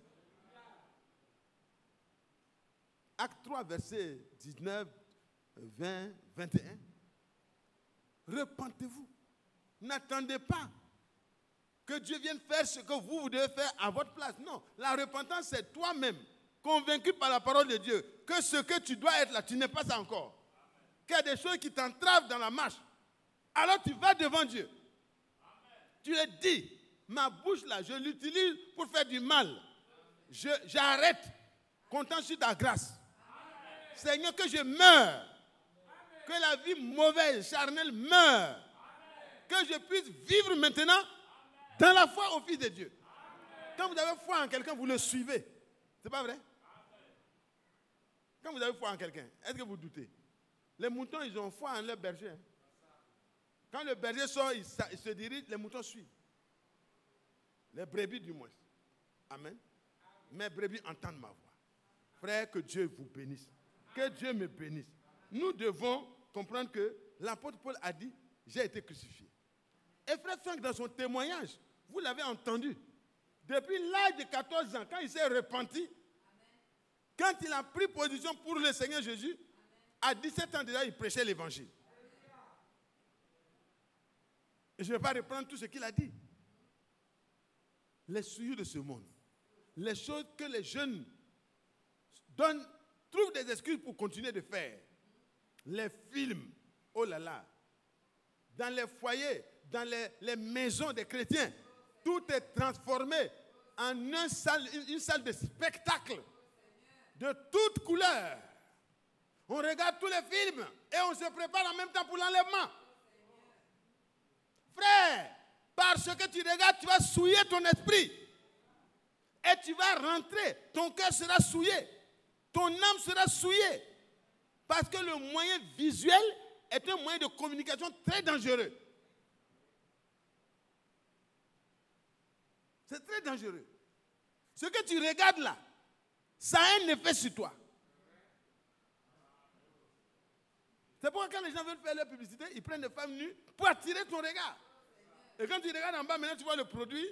Acte 3, versets 19, 20, 21. repentez-vous. N'attendez pas que Dieu vienne faire ce que vous devez faire à votre place. Non, la repentance, c'est toi-même, convaincu par la parole de Dieu, que ce que tu dois être là, tu n'es pas ça encore. Qu'il y a des choses qui t'entravent dans la marche. Alors tu vas devant Dieu. Tu lui dis, ma bouche là, je l'utilise pour faire du mal. J'arrête, comptant sur ta grâce. Seigneur, que je meure. Que la vie mauvaise, charnelle meure. Que je puisse vivre maintenant dans la foi au Fils de Dieu. Quand vous avez foi en quelqu'un, vous le suivez. C'est pas vrai? Quand vous avez foi en quelqu'un, est-ce que vous doutez? Les moutons, ils ont foi en leur berger. Quand le berger sort, il se dirige, les moutons suivent. Les brebis du moins. Amen. Mes brebis entendent ma voix. Frère, que Dieu vous bénisse. Que Dieu me bénisse. Nous devons comprendre que l'apôtre Paul a dit, j'ai été crucifié. Et frère Franck, dans son témoignage, vous l'avez entendu. Depuis l'âge de 14 ans, quand il s'est repenti, quand il a pris position pour le Seigneur Jésus, à 17 ans déjà, il prêchait l'évangile. Et je ne vais pas reprendre tout ce qu'il a dit. Les souillures de ce monde, les choses que les jeunes trouvent des excuses pour continuer de faire. Les films, oh là là, dans les foyers, dans les maisons des chrétiens, tout est transformé en une salle de spectacle de toutes couleurs. On regarde tous les films et on se prépare en même temps pour l'enlèvement. Frère, parce que tu regardes, tu vas souiller ton esprit. Et tu vas rentrer, ton cœur sera souillé. Ton âme sera souillée. Parce que le moyen visuel est un moyen de communication très dangereux. C'est très dangereux. Ce que tu regardes là, ça a un effet sur toi. C'est pourquoi quand les gens veulent faire leur publicité, ils prennent des femmes nues pour attirer ton regard. Et quand tu regardes en bas, maintenant tu vois le produit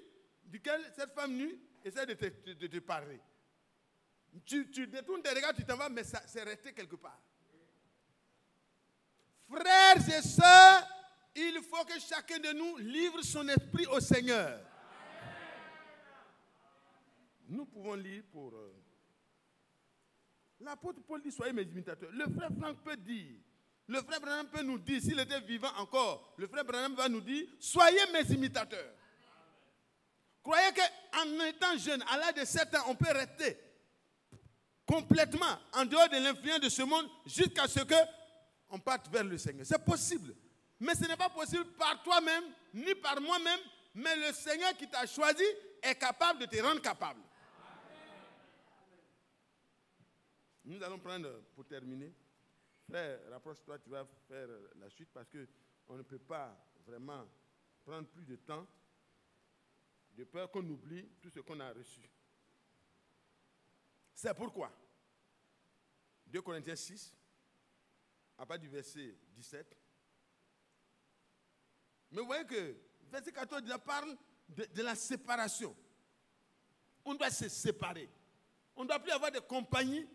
duquel cette femme nue essaie de te parler. Tu détournes tes regards, tu t'en vas, mais ça c'est resté quelque part. Frères et sœurs, il faut que chacun de nous livre son esprit au Seigneur. Nous pouvons lire pour... L'apôtre Paul dit, soyez mes imitateurs. Le frère Franck peut dire, le frère Branham peut nous dire, s'il était vivant encore, le frère Branham va nous dire, soyez mes imitateurs. Croyez qu'en étant jeune, à l'âge de 7 ans, on peut rester complètement en dehors de l'influence de ce monde jusqu'à ce qu'on parte vers le Seigneur. C'est possible. Mais ce n'est pas possible par toi-même, ni par moi-même, mais le Seigneur qui t'a choisi est capable de te rendre capable. Nous allons prendre, pour terminer, frère, rapproche-toi, tu vas faire la suite parce qu'on ne peut pas vraiment prendre plus de temps de peur qu'on oublie tout ce qu'on a reçu. C'est pourquoi 2 Corinthiens 6, à partir du verset 17, mais vous voyez que verset 14 déjà parle de la séparation. On doit se séparer. On ne doit plus avoir de compagnie.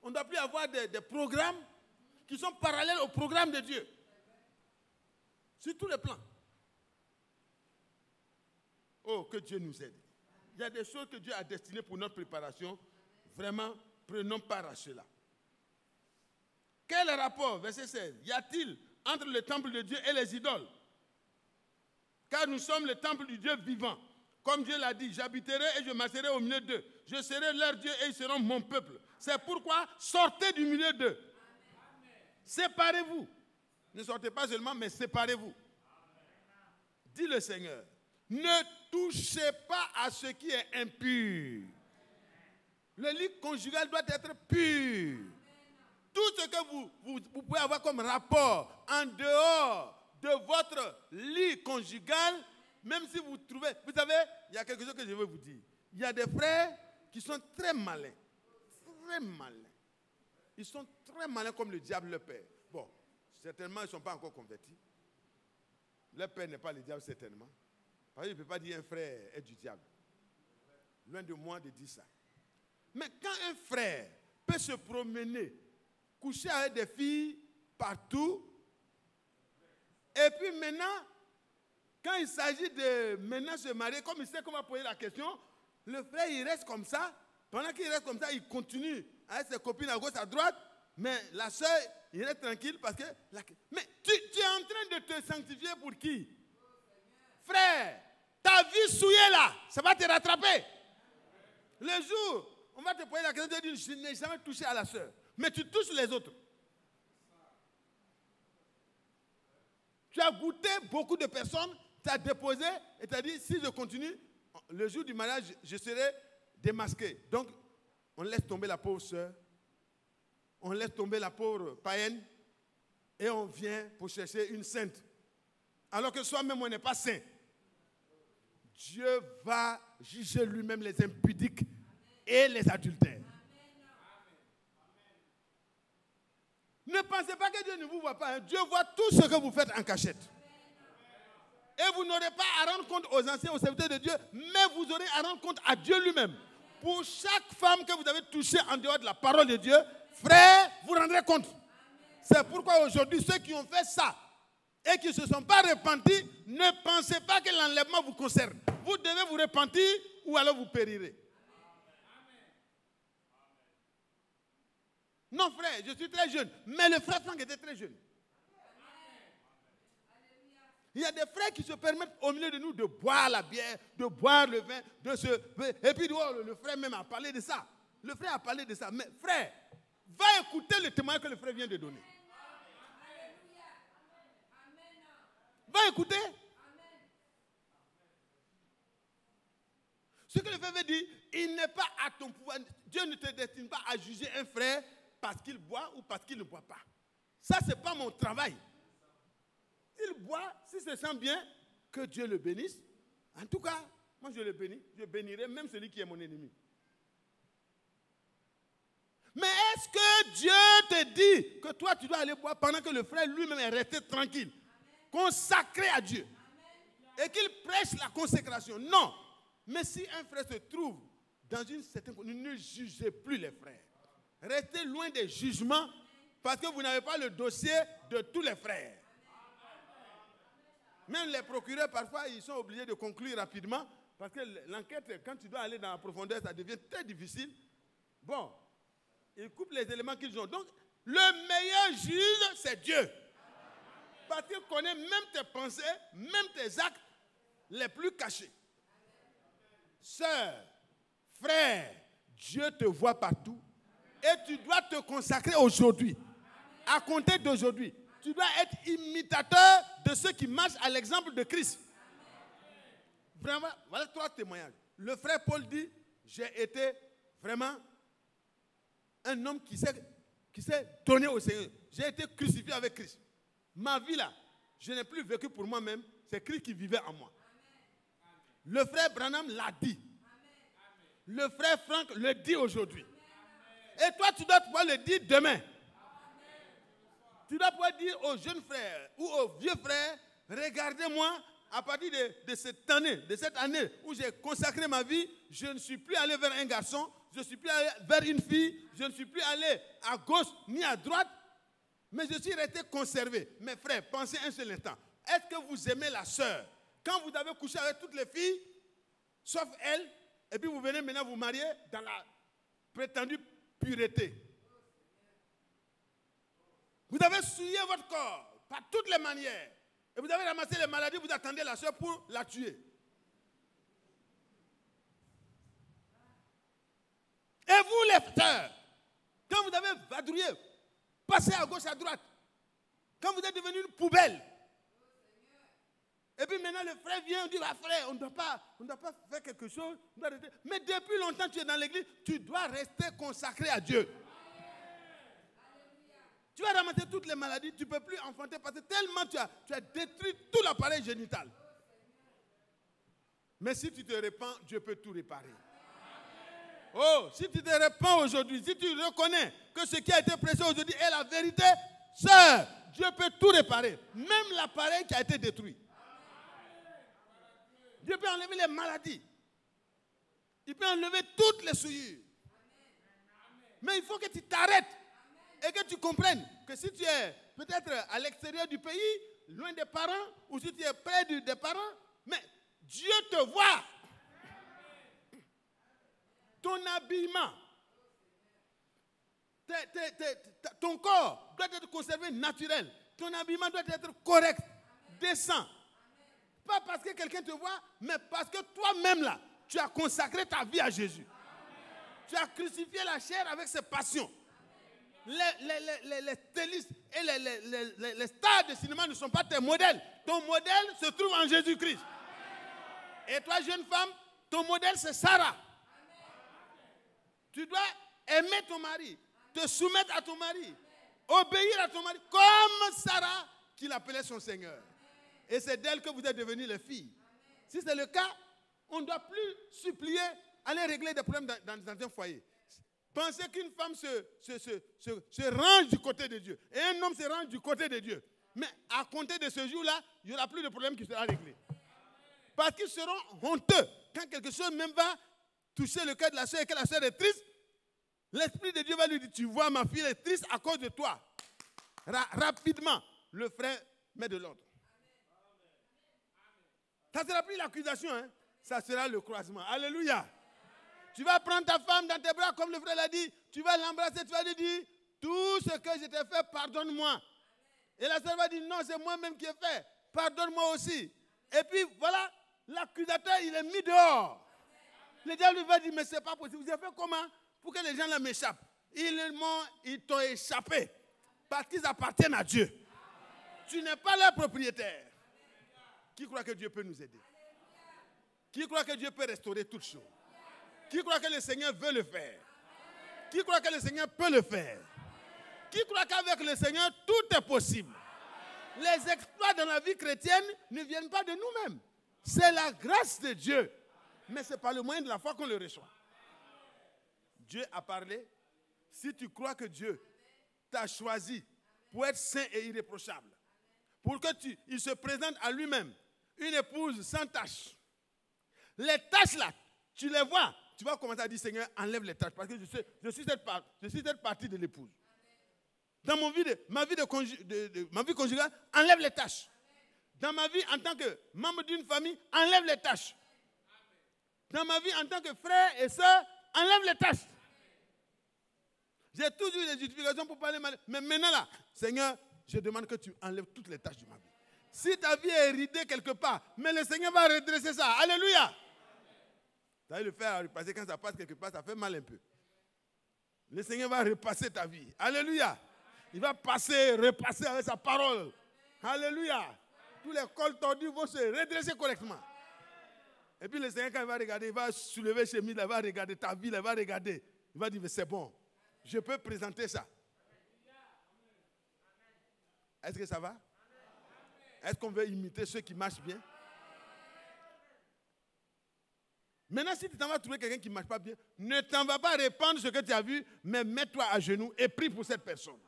On ne doit plus avoir des programmes qui sont parallèles au programme de Dieu. Sur tous les plans. Oh, que Dieu nous aide. Il y a des choses que Dieu a destinées pour notre préparation. Vraiment, prenons part à cela. Quel rapport, verset 16, y a-t-il entre le temple de Dieu et les idoles? Car nous sommes le temple du Dieu vivant. Comme Dieu l'a dit, j'habiterai et je marcherai au milieu d'eux. Je serai leur Dieu et ils seront mon peuple. C'est pourquoi sortez du milieu d'eux. Séparez-vous. Ne sortez pas seulement, mais séparez-vous. Dit le Seigneur, ne touchez pas à ce qui est impur. Le lit conjugal doit être pur. Tout ce que vous pouvez avoir comme rapport en dehors de votre lit conjugal, même si vous trouvez... Vous savez, il y a quelque chose que je veux vous dire. Il y a des frères qui sont très malins. Très malins. Ils sont très malins comme le diable le père. Bon, certainement, ils ne sont pas encore convertis. Le père n'est pas le diable, certainement. Parce qu'il ne peut pas dire un frère est du diable. Loin de moi de dire ça. Mais quand un frère peut se promener, coucher avec des filles partout, Et puis maintenant, quand il s'agit de maintenant se marier, comme il sait qu'on va poser la question, le frère, il reste comme ça. Pendant qu'il reste comme ça, il continue avec ses copines à gauche, à droite. Mais la soeur, il reste tranquille parce que... Mais tu es en train de te sanctifier pour qui? Frère, ta vie souillée là, ça va te rattraper. Le jour, on va te poser la question, tu dis, je n'ai jamais touché à la soeur. Mais tu touches les autres. Tu as goûté beaucoup de personnes, tu as déposé et tu as dit, si je continue, le jour du mariage, je serai démasqué. Donc, on laisse tomber la pauvre soeur, on laisse tomber la pauvre païenne et on vient pour chercher une sainte. Alors que soi-même, on n'est pas saint. Dieu va juger lui-même les impudiques et les adultères. Ne pensez pas que Dieu ne vous voit pas. Hein. Dieu voit tout ce que vous faites en cachette. Et vous n'aurez pas à rendre compte aux anciens, aux serviteurs de Dieu, mais vous aurez à rendre compte à Dieu lui-même. Pour chaque femme que vous avez touchée en dehors de la parole de Dieu, frère, vous rendrez compte. C'est pourquoi aujourd'hui, ceux qui ont fait ça et qui ne se sont pas repentis, ne pensez pas que l'enlèvement vous concerne. Vous devez vous repentir ou alors vous périrez. Non, frère, je suis très jeune. Mais le frère Franck était très jeune. Il y a des frères qui se permettent au milieu de nous de boire la bière, de boire le vin, de se... Et puis oh, le frère même a parlé de ça. Le frère a parlé de ça. Mais frère, va écouter le témoignage que le frère vient de donner. Va écouter. Ce que le frère veut dire, il n'est pas à ton pouvoir. Dieu ne te destine pas à juger un frère parce qu'il boit ou parce qu'il ne boit pas. Ça, ce n'est pas mon travail. Il boit, s'il se sent bien, que Dieu le bénisse. En tout cas, moi je le bénis. Je bénirai même celui qui est mon ennemi. Mais est-ce que Dieu te dit que toi tu dois aller boire pendant que le frère lui-même est resté tranquille, consacré à Dieu, et qu'il prêche la consécration? Non. Mais si un frère se trouve dans une certaine condition, ne jugez plus les frères. Restez loin des jugements parce que vous n'avez pas le dossier de tous les frères. Même les procureurs, parfois, ils sont obligés de conclure rapidement parce que l'enquête, quand tu dois aller dans la profondeur, ça devient très difficile. Bon, ils coupent les éléments qu'ils ont. Donc, le meilleur juge, c'est Dieu. Parce qu'il connaît même tes pensées, même tes actes les plus cachés. Sœur, frère, Dieu te voit partout et tu dois te consacrer aujourd'hui. À compter d'aujourd'hui, tu dois être imitateur de ceux qui marchent à l'exemple de Christ. Vraiment, voilà 3 témoignages. Le frère Paul dit, j'ai été vraiment un homme qui s'est donné au Seigneur. J'ai été crucifié avec Christ. Ma vie là, je n'ai plus vécu pour moi-même, c'est Christ qui vivait en moi. Le frère Branham l'a dit. Le frère Franck le dit aujourd'hui. Et toi, tu dois pouvoir le dire demain. Tu dois pouvoir dire aux jeunes frères ou aux vieux frères, regardez-moi, à partir de cette année où j'ai consacré ma vie, je ne suis plus allé vers un garçon, je ne suis plus allé vers une fille, je ne suis plus allé à gauche ni à droite, mais je suis resté conservé. Mes frères, pensez un seul instant. Est-ce que vous aimez la sœur? Quand vous avez couché avec toutes les filles, sauf elle, et puis vous venez maintenant vous marier dans la prétendue pureté. Vous avez souillé votre corps par toutes les manières. Et vous avez ramassé les maladies, vous attendez la soeur pour la tuer. Et vous les sœurs, quand vous avez vadrouillé, passé à gauche, à droite, quand vous êtes devenu une poubelle, et puis maintenant le frère vient, on dit, ah, frère, on ne doit pas faire quelque chose. Mais depuis longtemps tu es dans l'église, tu dois rester consacré à Dieu. Tu vas ramasser toutes les maladies, tu ne peux plus enfanter parce que tellement tu as détruit tout l'appareil génital. Mais si tu te répands, Dieu peut tout réparer. Oh, si tu te répands aujourd'hui, si tu reconnais que ce qui a été prêché aujourd'hui est la vérité, sœur, Dieu peut tout réparer. Même l'appareil qui a été détruit. Dieu peut enlever les maladies. Il peut enlever toutes les souillures. Mais il faut que tu t'arrêtes et que tu comprennes que si tu es peut-être à l'extérieur du pays, loin des parents ou si tu es près des parents, mais Dieu te voit. Ton habillement, ton corps doit être conservé naturel. Ton habillement doit être correct, décent. Pas parce que quelqu'un te voit, mais parce que toi-même là, tu as consacré ta vie à Jésus. Tu as crucifié la chair avec ses passions. Les stylistes et les stars de cinéma ne sont pas tes modèles. Ton modèle se trouve en Jésus-Christ. Et toi, jeune femme, ton modèle c'est Sarah. Tu dois aimer ton mari, te soumettre à ton mari, obéir à ton mari, comme Sarah qui l'appelait son Seigneur. Et c'est d'elle que vous êtes devenues les filles. Si c'est le cas, on ne doit plus supplier, aller régler des problèmes dans un foyer. Pensez qu'une femme se range du côté de Dieu et un homme se range du côté de Dieu. Mais à compter de ce jour-là, il n'y aura plus de problème qui sera réglé. Parce qu'ils seront honteux. Quand quelque chose même va toucher le cœur de la soeur et que la soeur est triste, l'Esprit de Dieu va lui dire, tu vois, ma fille est triste à cause de toi. Rapidement, le frère met de l'ordre. Ça ne sera plus l'accusation, hein? Ça sera le croisement. Alléluia. Tu vas prendre ta femme dans tes bras, comme le frère l'a dit, tu vas l'embrasser, tu vas lui dire, tout ce que je t'ai fait, pardonne-moi. Et la sœur va dire, non, c'est moi-même qui ai fait, pardonne-moi aussi. Et puis voilà, l'accusateur, il est mis dehors. Le diable va dire, mais ce n'est pas possible. Vous avez fait comment pour que les gens là m'échappent? Ils t'ont échappé parce qu'ils appartiennent à Dieu. Tu n'es pas leur propriétaire. Qui croit que Dieu peut nous aider? Qui croit que Dieu peut restaurer toutes choses? Qui croit que le Seigneur veut le faire? Qui croit que le Seigneur peut le faire? Qui croit qu'avec le Seigneur, tout est possible? Les exploits dans la vie chrétienne ne viennent pas de nous-mêmes. C'est la grâce de Dieu. Mais c'est par le moyen de la foi qu'on le reçoit. Dieu a parlé. Si tu crois que Dieu t'a choisi pour être saint et irréprochable, pour que il se présente à lui-même une épouse sans tache, les taches là, tu les vois, tu vas commencer à dire, Seigneur, enlève les taches, parce que je suis cette partie de l'épouse. Dans ma vie conjugale, enlève les taches. Dans ma vie en tant que membre d'une famille, enlève les taches. Dans ma vie en tant que frère et soeur, enlève les taches. J'ai toujours eu des justifications pour parler mal. Mais maintenant là, Seigneur, je demande que tu enlèves toutes les taches de ma vie. Si ta vie est ridée quelque part, mais le Seigneur va redresser ça. Alléluia. Tu vas le faire à repasser. Quand ça passe quelque part, ça fait mal un peu. Le Seigneur va repasser ta vie. Alléluia. Il va passer, repasser avec sa parole. Alléluia. Tous les cols tordus vont se redresser correctement. Et puis le Seigneur, quand il va regarder, il va soulever chez lui, il va regarder ta vie, il va regarder. Il va dire, c'est bon, je peux présenter ça. Est-ce que ça va? Est-ce qu'on veut imiter ceux qui marchent bien? Maintenant, si tu t'en vas trouver quelqu'un qui ne marche pas bien, ne t'en vas pas répandre ce que tu as vu, mais mets-toi à genoux et prie pour cette personne.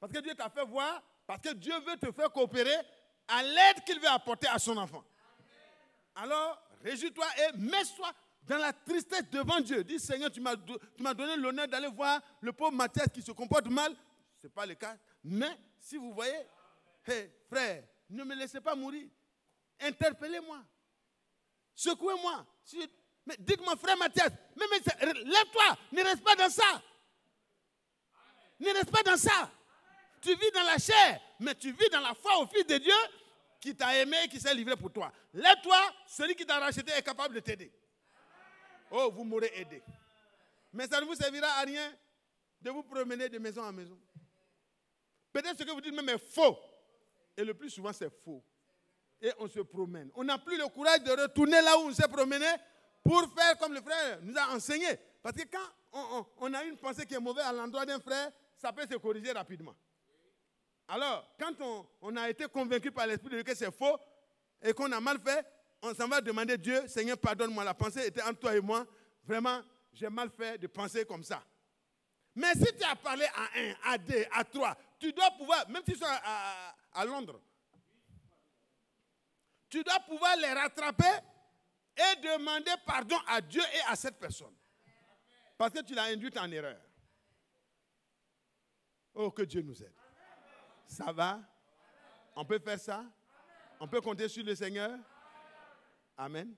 Parce que Dieu t'a fait voir, parce que Dieu veut te faire coopérer à l'aide qu'il veut apporter à son enfant. Alors, réjouis-toi et mets-toi dans la tristesse devant Dieu. Dis, Seigneur, tu m'as donné l'honneur d'aller voir le pauvre Mathias qui se comporte mal. Ce n'est pas le cas. Mais si vous voyez, hey, frère, ne me laissez pas mourir. Interpellez-moi. Secouez-moi. Mais dites-moi, frère Mathias, lève-toi, ne reste pas dans ça. Ne reste pas dans ça. Tu vis dans la chair, mais tu vis dans la foi au Fils de Dieu qui t'a aimé et qui s'est livré pour toi. Lève-toi, celui qui t'a racheté est capable de t'aider. Oh, vous m'aurez aidé. Mais ça ne vous servira à rien de vous promener de maison en maison. Peut-être ce que vous dites même est faux. Et le plus souvent, c'est faux. Et on se promène. On n'a plus le courage de retourner là où on s'est promené pour faire comme le frère nous a enseigné. Parce que quand on a une pensée qui est mauvaise à l'endroit d'un frère, ça peut se corriger rapidement. Alors, quand on a été convaincu par l'Esprit de Dieu que c'est faux et qu'on a mal fait, on s'en va demander Dieu, Seigneur, pardonne-moi, la pensée était entre toi et moi. Vraiment, j'ai mal fait de penser comme ça. Mais si tu as parlé à 1, à 2, à 3, tu dois pouvoir, même si tu es à Londres, tu dois pouvoir les rattraper et demander pardon à Dieu et à cette personne. Parce que tu l'as induite en erreur. Oh, que Dieu nous aide. Ça va? On peut faire ça? On peut compter sur le Seigneur? Amen.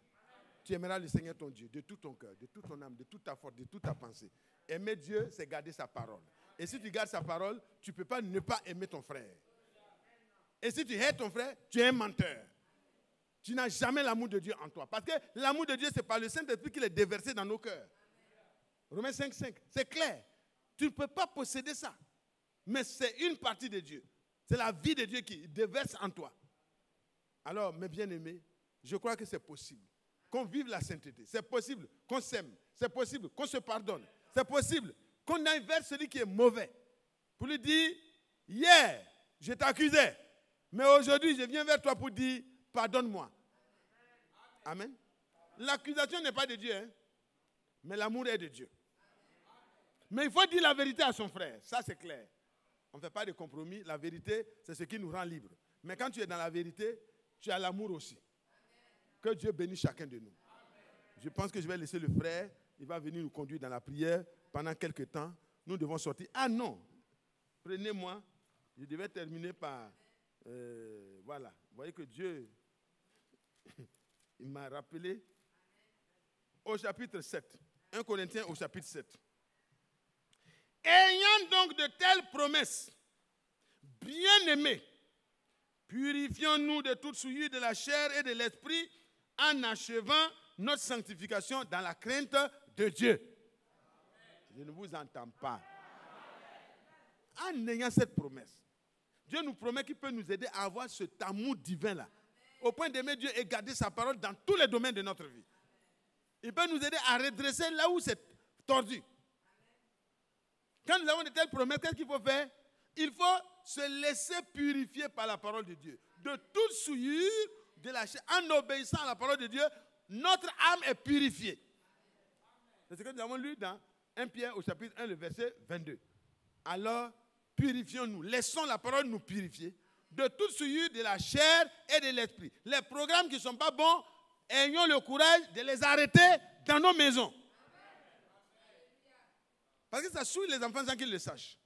Tu aimeras le Seigneur ton Dieu de tout ton cœur, de toute ton âme, de toute ta force, de toute ta pensée. Aimer Dieu, c'est garder sa parole. Et si tu gardes sa parole, tu ne peux pas ne pas aimer ton frère. Et si tu hais ton frère, tu es un menteur. Tu n'as jamais l'amour de Dieu en toi. Parce que l'amour de Dieu, c'est par le Saint-Esprit qu'il est déversé dans nos cœurs. Romains 5:5, c'est clair. Tu ne peux pas posséder ça. Mais c'est une partie de Dieu. C'est la vie de Dieu qui déverse en toi. Alors, mes bien-aimés, je crois que c'est possible qu'on vive la sainteté. C'est possible qu'on s'aime. C'est possible qu'on se pardonne. C'est possible qu'on aille vers celui qui est mauvais. Pour lui dire, hier, je t'accusais. Mais aujourd'hui, je viens vers toi pour dire, pardonne-moi. Amen. L'accusation n'est pas de Dieu, hein? Mais l'amour est de Dieu. Mais il faut dire la vérité à son frère. Ça, c'est clair. On ne fait pas de compromis. La vérité, c'est ce qui nous rend libres. Mais quand tu es dans la vérité, tu as l'amour aussi. Que Dieu bénisse chacun de nous. Je pense que je vais laisser le frère. Il va venir nous conduire dans la prière pendant quelques temps. Nous devons sortir. Ah non, prenez-moi. Je devais terminer par... voilà. Vous voyez que Dieu, il m'a rappelé au chapitre 7. 1 Corinthiens au chapitre 7. Ayant donc de telles promesses, bien-aimés, purifions-nous de toute souillure de la chair et de l'esprit en achevant notre sanctification dans la crainte de Dieu. Je ne vous entends pas. En ayant cette promesse, Dieu nous promet qu'il peut nous aider à avoir cet amour divin-là, au point d'aimer Dieu et garder sa parole dans tous les domaines de notre vie. Il peut nous aider à redresser là où c'est tordu. Quand nous avons de telles promesses, qu'est-ce qu'il faut faire? Il faut se laisser purifier par la parole de Dieu. De toute souillure de la chair, en obéissant à la parole de Dieu, notre âme est purifiée. C'est ce que nous avons lu dans 1 Pierre au chapitre 1, le verset 22. Alors, purifions-nous. Laissons la parole nous purifier de toute souillure de la chair et de l'esprit. Les programmes qui ne sont pas bons, ayons le courage de les arrêter dans nos maisons. Parce que ça souille les enfants sans qu'ils le sachent.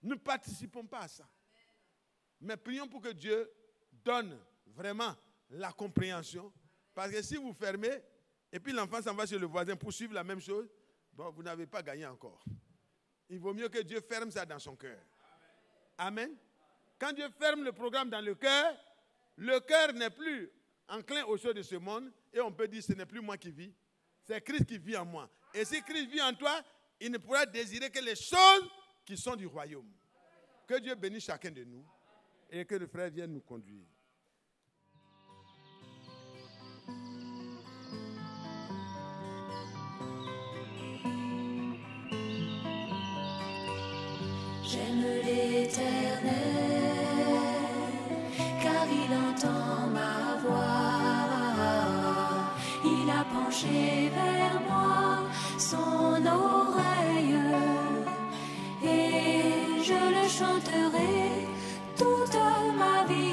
Ne participons pas à ça. Mais prions pour que Dieu donne vraiment la compréhension. Parce que si vous fermez, et puis l'enfant s'en va chez le voisin pour suivre la même chose, bon, vous n'avez pas gagné encore. Il vaut mieux que Dieu ferme ça dans son cœur. Amen. Quand Dieu ferme le programme dans le cœur n'est plus enclin aux choses de ce monde, et on peut dire ce n'est plus moi qui vis, c'est Christ qui vit en moi. Et si Christ vit en toi, il ne pourra désirer que les choses qui sont du royaume. Que Dieu bénisse chacun de nous et que le frère vienne nous conduire. J'aime l'Éternel, car il entend ma voix. Il a penché vers moi son oreille, et je le chanterai toute ma vie.